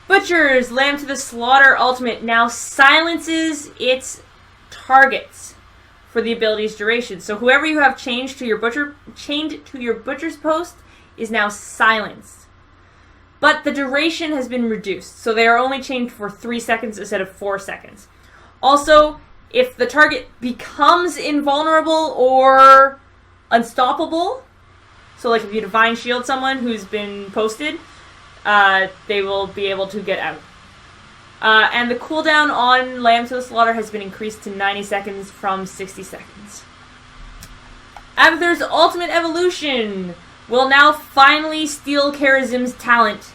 Butcher's Lamb to the Slaughter ultimate now silences its targets for the ability's duration. So whoever you have chained to your butcher's post is now silenced. But the duration has been reduced, so they are only chained for 3 seconds instead of 4 seconds. Also, if the target becomes invulnerable or unstoppable, so like if you Divine Shield someone who's been posted, they will be able to get out. And the cooldown on Lamb to the Slaughter has been increased to 90 seconds from 60 seconds. Abathar's Ultimate Evolution will now finally steal Karazim's talent.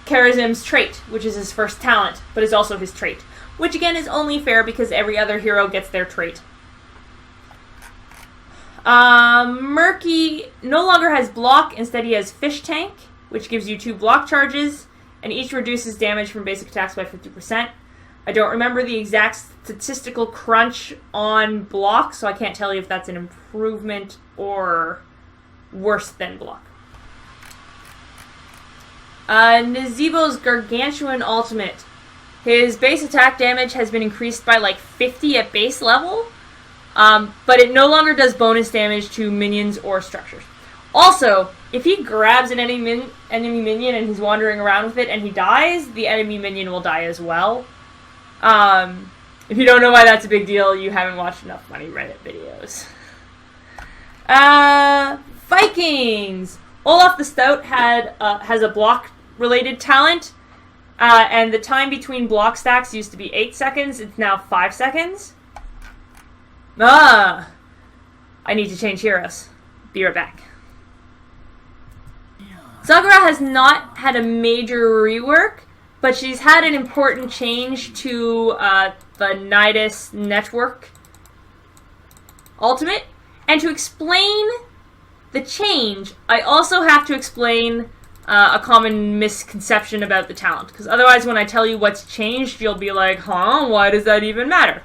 Karazim's trait, which is his first talent, but is also his trait. Which again is only fair because every other hero gets their trait. Murky no longer has block, instead he has Fish Tank, which gives you 2 block charges, and each reduces damage from basic attacks by 50%. I don't remember the exact statistical crunch on block, so I can't tell you if that's an improvement or worse than block. Nazebo's Gargantuan Ultimate. His base attack damage has been increased by like 50 at base level, but it no longer does bonus damage to minions or structures. Also, if he grabs an enemy minion and he's wandering around with it and he dies, the enemy minion will die as well. If you don't know why that's a big deal, you haven't watched enough Funny Reddit videos. Vikings! Olaf the Stout has a block-related talent. And the time between block stacks used to be 8 seconds. It's now 5 seconds. I need to change heroes. Be right back. Sakura has not had a major rework, but she's had an important change to the Nidus network ultimate. And to explain the change, I also have to explain a common misconception about the talent. Because otherwise when I tell you what's changed, you'll be like, huh, why does that even matter?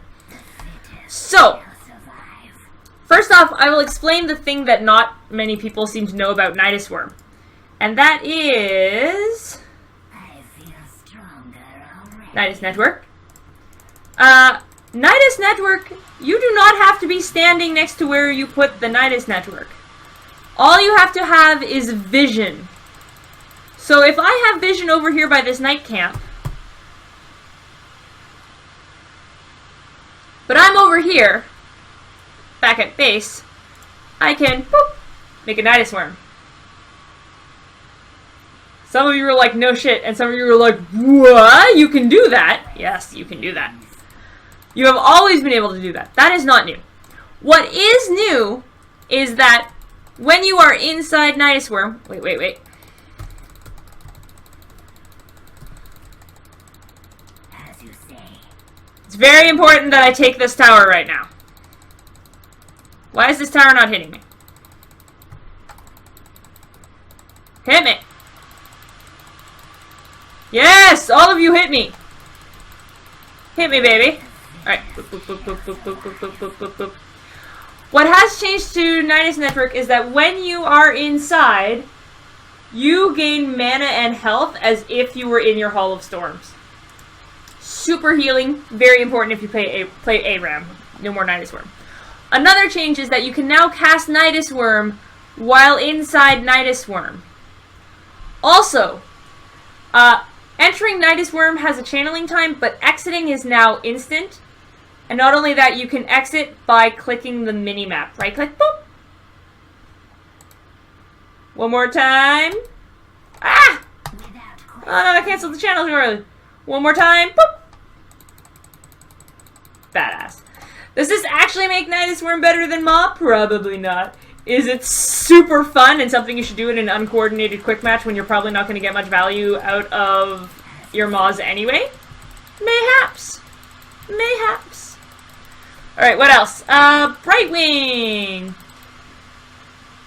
So, first off, I will explain the thing that not many people seem to know about Nidus Worm. And that is Nidus Network. Nidus Network, you do not have to be standing next to where you put the Nidus Network. All you have to have is vision. So if I have vision over here by this night camp, but I'm over here, back at base, I can, boop, make a Nidus Worm. Some of you were like, no shit, and some of you were like, what? You can do that? Yes, you can do that. You have always been able to do that. That is not new. What is new is that when you are inside Nidus Worm, wait. It's very important that I take this tower right now. Why is this tower not hitting me? Hit me! Yes! All of you hit me! Hit me, baby! Alright. What has changed to Nidus Network is that when you are inside, you gain mana and health as if you were in your Hall of Storms. Super healing, very important if you play ARAM. No more Nidus Worm. Another change is that you can now cast Nidus Worm while inside Nidus Worm. Also, entering Nidus Worm has a channeling time, but exiting is now instant. And not only that, you can exit by clicking the mini-map. Right click, boop! One more time. Ah! Oh no, I canceled the channel too early. One more time, boop! Badass. Does this actually make Nidus Worm better than Maw? Probably not. is it's super fun and something you should do in an uncoordinated quick match when you're probably not going to get much value out of your Maws anyway. Mayhaps. Mayhaps. Alright, what else? Brightwing.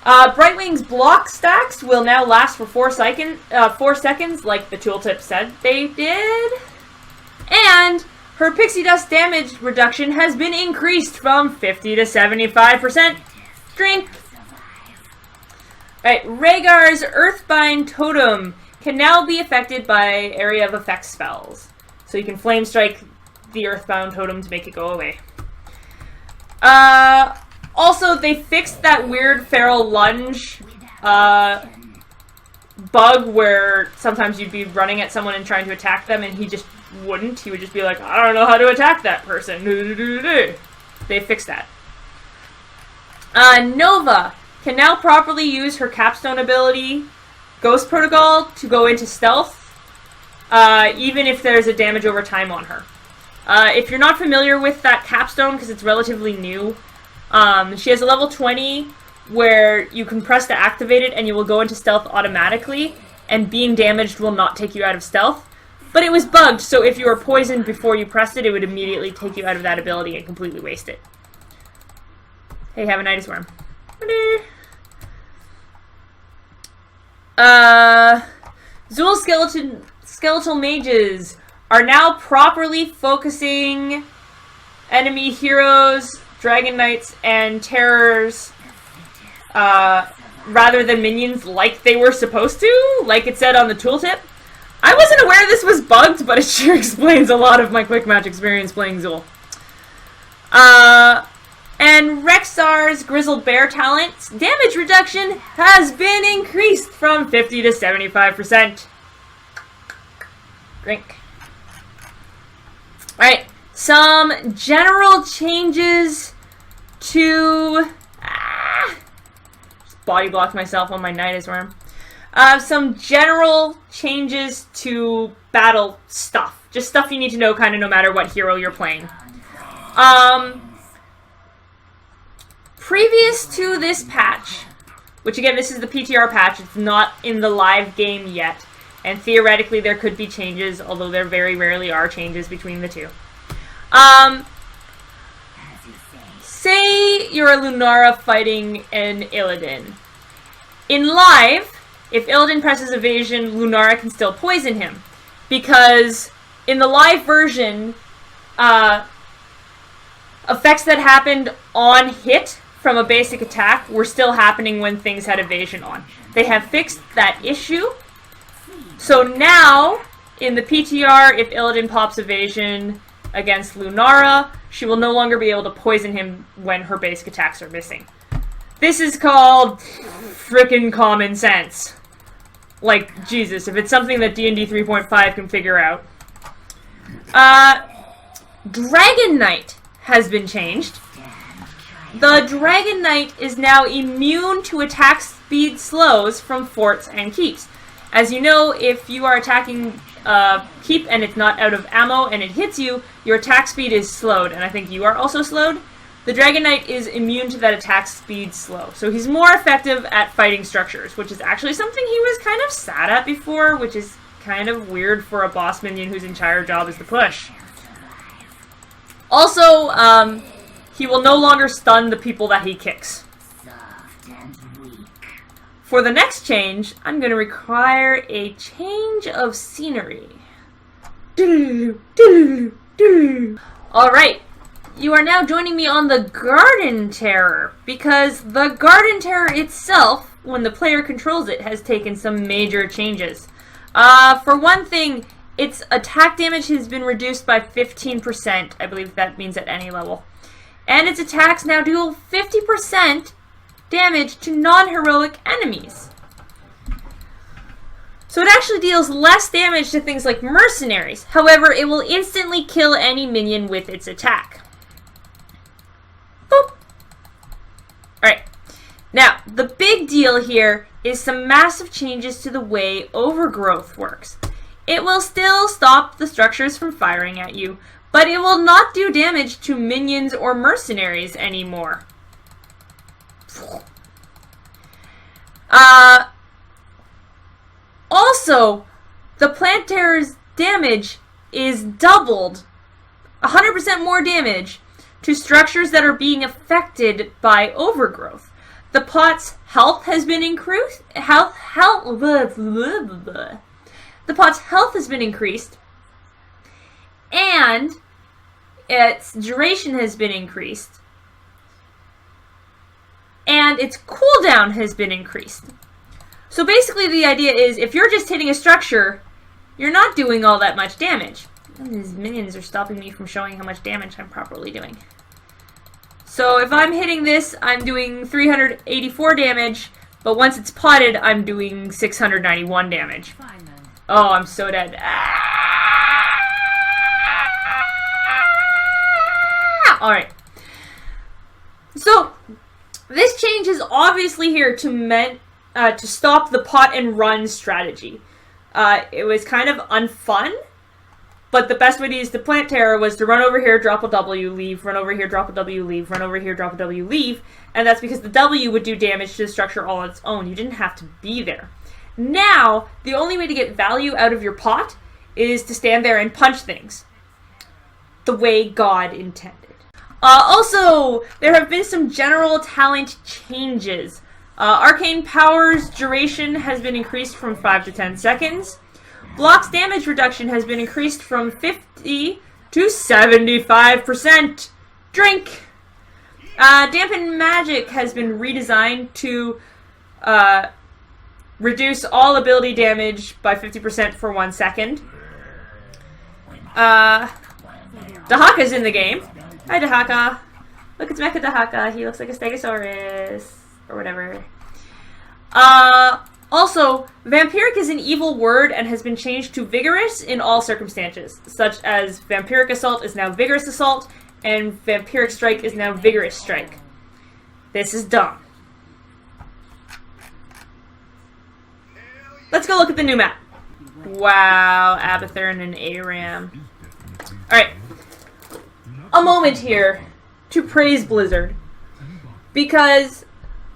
Brightwing's block stacks will now last for 4 seconds, like the tooltip said they did. And her pixie dust damage reduction has been increased from 50 to 75%. Drink. Alright, Rhaegar's Earthbind Totem can now be affected by area of effect spells. So you can flame strike the Earthbound Totem to make it go away. Also, they fixed that weird feral lunge bug where sometimes you'd be running at someone and trying to attack them and he just wouldn't. He would just be like, I don't know how to attack that person. They fixed that. Nova can now properly use her capstone ability, Ghost Protocol, to go into stealth, even if there's a damage over time on her. If you're not familiar with that capstone, because it's relatively new, she has a level 20 where you can press to activate it and you will go into stealth automatically, and being damaged will not take you out of stealth. But it was bugged, so if you were poisoned before you pressed it, it would immediately take you out of that ability and completely waste it. Hey, have a night worm. Zool skeletal mages are now properly focusing enemy heroes, dragon knights, and terrors rather than minions like they were supposed to, like it said on the tooltip. I wasn't aware this was bugged, but it sure explains a lot of my quick match experience playing Zool. And Rexar's Grizzled Bear talent's damage reduction has been increased from 50 to 75%. Drink. Alright, some general changes to... just body blocked myself on my Nidus worm. Some general changes to battle stuff. Just stuff you need to know kind of no matter what hero you're playing. Previous to this patch, which again, this is the PTR patch, it's not in the live game yet, and theoretically there could be changes, although there very rarely are changes between the two. Say you're a Lunara fighting an Illidan. In live, if Illidan presses evasion, Lunara can still poison him, because in the live version, effects that happened on hit from a basic attack were still happening when things had evasion on. They have fixed that issue. So now, in the PTR, if Illidan pops evasion against Lunara, she will no longer be able to poison him when her basic attacks are missing. This is called frickin' common sense. Like, Jesus, if it's something that D&D 3.5 can figure out. Dragon Knight has been changed. The Dragon Knight is now immune to attack speed slows from forts and keeps. As you know, if you are attacking keep and it's not out of ammo and it hits you, your attack speed is slowed, and I think you are also slowed. The Dragon Knight is immune to that attack speed slow, so he's more effective at fighting structures, which is actually something he was kind of sad at before, which is kind of weird for a boss minion whose entire job is to push. Also, he will no longer stun the people that he kicks. For the next change, I'm going to require a change of scenery. Alright, you are now joining me on the Garden Terror, because the Garden Terror itself, when the player controls it, has taken some major changes. For one thing, its attack damage has been reduced by 15%. I believe that means at any level. And its attacks now deal 50% damage to non-heroic enemies. So it actually deals less damage to things like mercenaries. However, it will instantly kill any minion with its attack. Boop. Alright. Now, the big deal here is some massive changes to the way overgrowth works. It will still stop the structures from firing at you, but it will not do damage to minions or mercenaries anymore. Also, the plant terror's damage is doubled, 100% more damage, to structures that are being affected by overgrowth. The pot's health has been increased. The pot's health has been increased, and its duration has been increased, and its cooldown has been increased. So basically the idea is, if you're just hitting a structure, you're not doing all that much damage. And these minions are stopping me from showing how much damage I'm properly doing. So if I'm hitting this, I'm doing 384 damage, but once it's potted, I'm doing 691 damage. Oh, I'm so dead. Alright. So, this change is obviously here to stop the pot and run strategy. It was kind of unfun, but the best way to use the plant terror was to run over here, drop a W, leave, run over here, drop a W, leave, run over here, drop a W, leave, and that's because the W would do damage to the structure all on its own. You didn't have to be there. Now, the only way to get value out of your pot is to stand there and punch things the way God intended. Also, there have been some general talent changes. Arcane Power's duration has been increased from 5 to 10 seconds. Block's damage reduction has been increased from 50 to 75%. Drink! Dampen Magic has been redesigned to reduce all ability damage by 50% for 1 second. Dahaka's in the game. Hi, Dahaka. Look, it's Mecha Dahaka. He looks like a Stegosaurus. Or whatever. Also, Vampiric is an evil word and has been changed to Vigorous in all circumstances, such as Vampiric Assault is now Vigorous Assault, and Vampiric Strike is now Vigorous Strike. This is dumb. Let's go look at the new map. Wow, Abathurn and Aram. Alright. A moment here to praise Blizzard. Because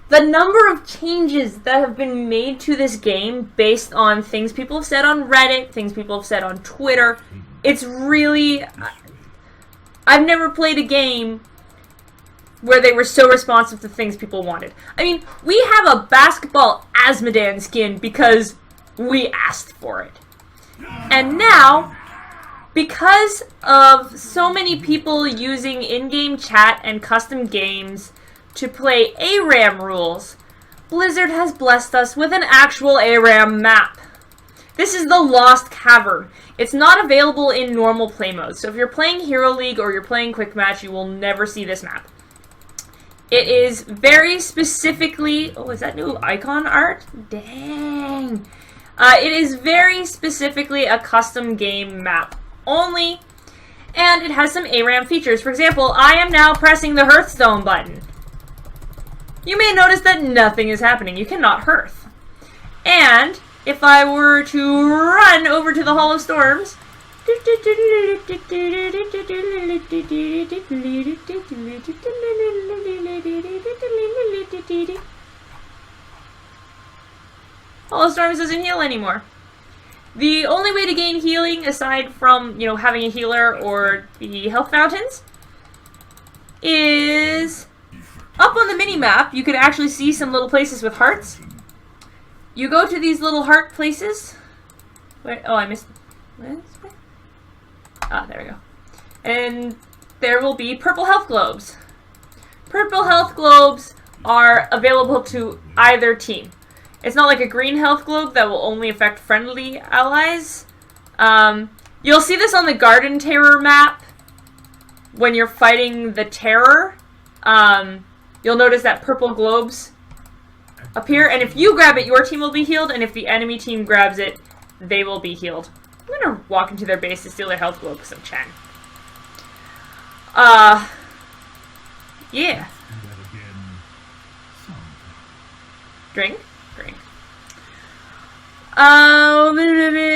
the number of changes that have been made to this game based on things people have said on Reddit, things people have said on Twitter, it's really... I've never played a game where they were so responsive to things people wanted. I mean, we have a basketball Asmodan skin because we asked for it. And now, because of so many people using in-game chat and custom games to play ARAM rules, Blizzard has blessed us with an actual ARAM map. This is the Lost Cavern. It's not available in normal play mode, so if you're playing Hero League or you're playing Quick Match, you will never see this map. It is very specifically... Oh, is that new icon art? Dang. It is very specifically a custom game map only, and it has some ARAM features. For example, I am now pressing the Hearthstone button. You may notice that nothing is happening. You cannot hearth. And if I were to run over to the Hall of Storms, Hall of Storms doesn't heal anymore. The only way to gain healing, aside from, you know, having a healer or the health fountains, is... Up on the mini-map, you could actually see some little places with hearts. You go to these little heart places. Where, oh, I missed... Ah, there we go. And there will be purple health globes. Purple health globes are available to either team. It's not like a green health globe that will only affect friendly allies. You'll see this on the Garden Terror map when you're fighting the Terror. You'll notice that purple globes appear, and if you grab it, your team will be healed, and if the enemy team grabs it, they will be healed. I'm gonna walk into their base to steal their health globe because I'm Chen. Yeah. Drink? Drink.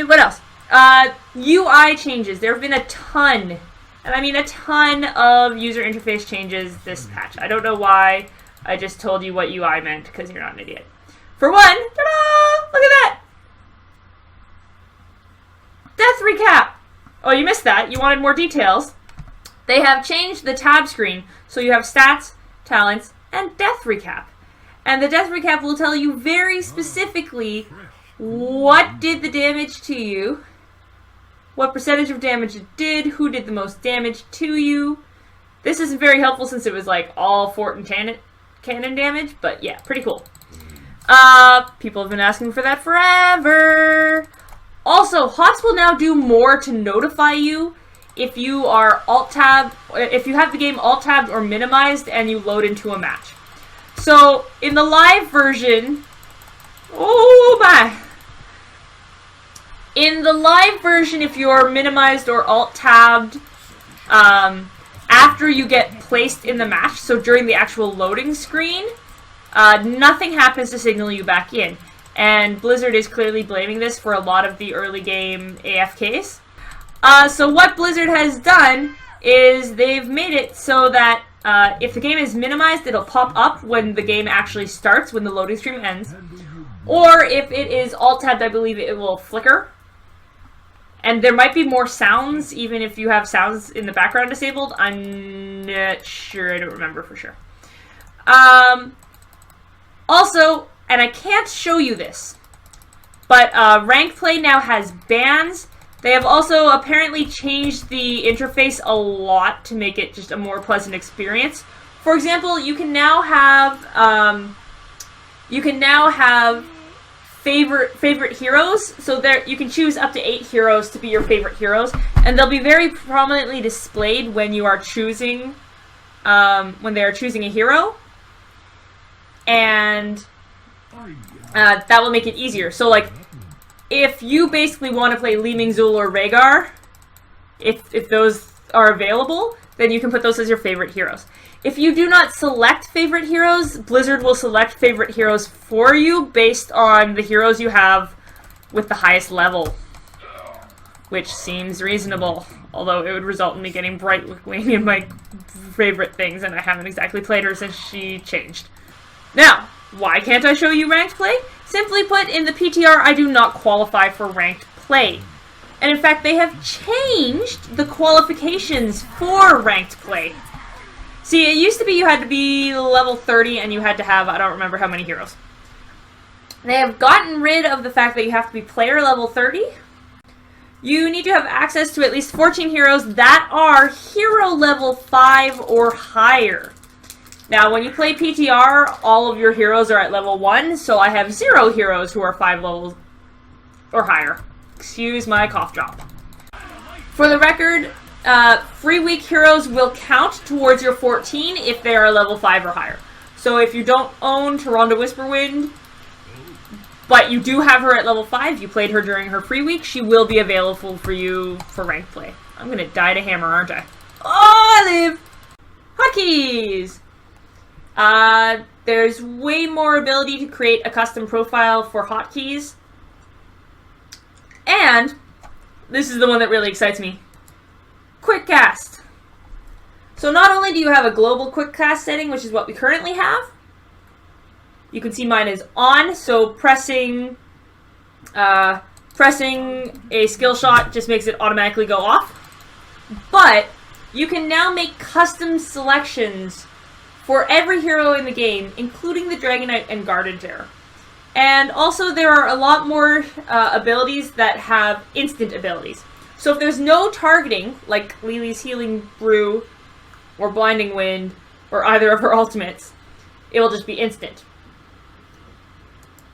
What else? UI changes. There have been a ton. And I mean a ton of user interface changes this patch. I don't know why I just told you what UI meant, because you're not an idiot. For one, ta-da! Look at that! Death recap! Oh, you missed that. You wanted more details. They have changed the tab screen, so you have stats, talents, and death recap. And the death recap will tell you very specifically what did the damage to you, what percentage of damage it did, who did the most damage to you. This isn't very helpful since it was like all fort and cannon damage, but yeah, pretty cool. People have been asking for that forever. Also, HotS will now do more to notify you if you are alt-tabbed, if you have the game alt-tabbed or minimized and you load into a match. So, in the live version, oh my! In the live version, if you're minimized or alt-tabbed, after you get placed in the match, so during the actual loading screen, nothing happens to signal you back in. And Blizzard is clearly blaming this for a lot of the early game AFKs. So what Blizzard has done is they've made it so that if the game is minimized, it'll pop up when the game actually starts, when the loading screen ends. Or if it is alt-tabbed, I believe it will flicker. And there might be more sounds, even if you have sounds in the background disabled. I'm not sure. I don't remember for sure. Also, and I can't show you this, but Rank Play now has bans. They have also apparently changed the interface a lot to make it just a more pleasant experience. For example, you can now have favorite heroes. So there you can choose up to 8 heroes to be your favorite heroes, and they'll be very prominently displayed when you are choosing when they are choosing a hero, and that will make it easier. So like, if you basically want to play Li Mingzul or Rhaegar, if those are available, then you can put those as your favorite heroes. If you do not select favorite heroes, Blizzard will select favorite heroes for you based on the heroes you have with the highest level, which seems reasonable, although it would result in me getting Brightwing in my favorite things, and I haven't exactly played her since she changed. Now, why can't I show you ranked play? Simply put, in the PTR, I do not qualify for ranked play. And in fact, they have changed the qualifications for ranked play. See, it used to be you had to be level 30 and you had to have, I don't remember how many heroes. They have gotten rid of the fact that you have to be player level 30. You need to have access to at least 14 heroes that are hero level 5 or higher. Now, when you play PTR, all of your heroes are at level 1, so I have 0 heroes who are 5 levels or higher. Excuse my cough drop. For the record, free week heroes will count towards your 14 if they are level 5 or higher. So if you don't own Tyrande Whisperwind, but you do have her at level 5, you played her during her free week, she will be available for you for ranked play. I'm gonna die to hammer, aren't I? Oh, I live! Hotkeys! There's way more ability to create a custom profile for hotkeys. And, this is the one that really excites me. Quick cast. So not only do you have a global quick cast setting, which is what we currently have, you can see mine is on, so pressing a skill shot just makes it automatically go off. But you can now make custom selections for every hero in the game, including the Dragon Knight and Guardian Terror. And also there are a lot more abilities that have instant abilities. So if there's no targeting, like Lily's Healing Brew, or Blinding Wind, or either of her ultimates, it will just be instant.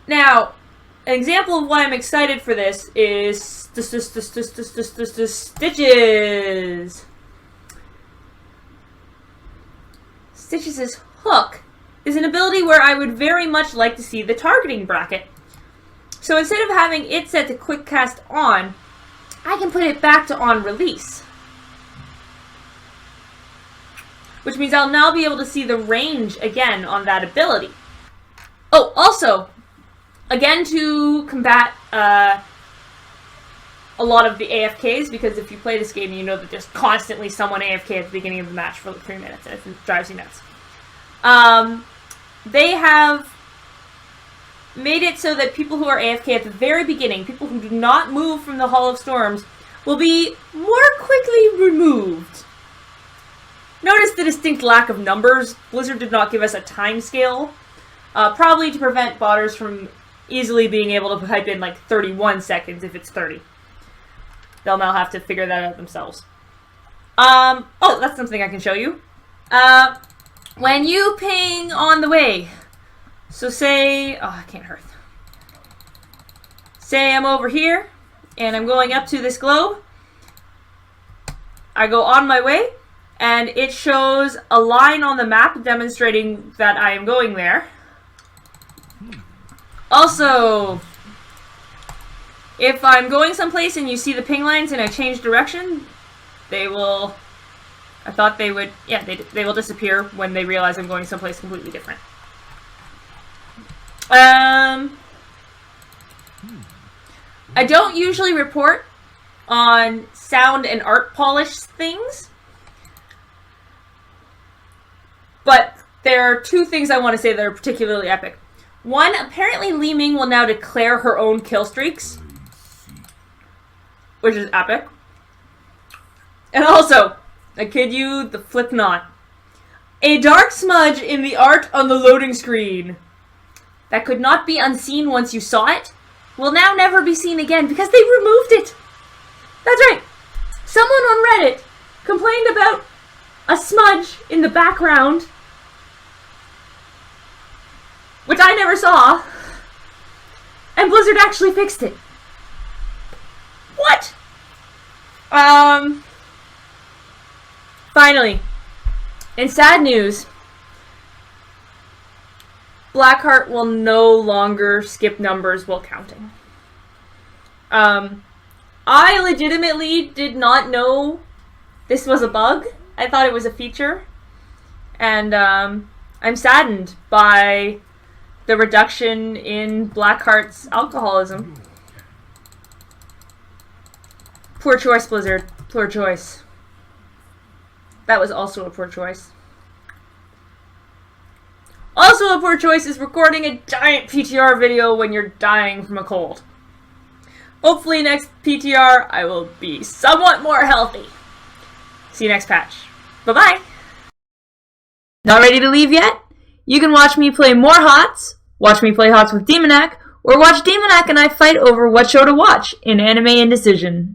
Now, an example of why I'm excited for this is Stitches. Stitches' Hook is an ability where I would very much like to see the targeting bracket. So instead of having it set to quick cast on, I can put it back to on release. Which means I'll now be able to see the range again on that ability. Oh, also, again to combat a lot of the AFKs, because if you play this game, you know that there's constantly someone AFK at the beginning of the match for like 3 minutes, and it drives you nuts. They have made it so that people who are AFK at the very beginning, people who do not move from the Hall of Storms, will be more quickly removed. Notice the distinct lack of numbers. Blizzard did not give us a time scale, probably to prevent botters from easily being able to type in like 31 seconds if it's 30. They'll now have to figure that out themselves. Oh, that's something I can show you. When you ping on the way, so say, oh, I can't hurt. Say I'm over here, and I'm going up to this globe. I go on my way, and it shows a line on the map demonstrating that I am going there. Also, if I'm going someplace and you see the ping lines and I change direction, they will, I thought they would, yeah, they will disappear when they realize I'm going someplace completely different. I don't usually report on sound and art polish things, but there are two things I want to say that are particularly epic. One, apparently Li Ming will now declare her own kill streaks, which is epic. And also, I kid you, the flip not. A dark smudge in the art on the loading screen that could not be unseen once you saw it will now never be seen again because they removed it. That's right. Someone on Reddit complained about a smudge in the background, which I never saw, and Blizzard actually fixed it. What? Finally, in sad news, Blackheart will no longer skip numbers while counting. I legitimately did not know this was a bug. I thought it was a feature. And I'm saddened by the reduction in Blackheart's alcoholism. Poor choice, Blizzard. Poor choice. That was also a poor choice. Also a poor choice is recording a giant PTR video when you're dying from a cold. Hopefully next PTR I will be somewhat more healthy. See you next patch. Bye-bye! Not ready to leave yet? You can watch me play more HotS, watch me play HotS with Demonac, or watch Demonac and I fight over what show to watch in Anime Indecision.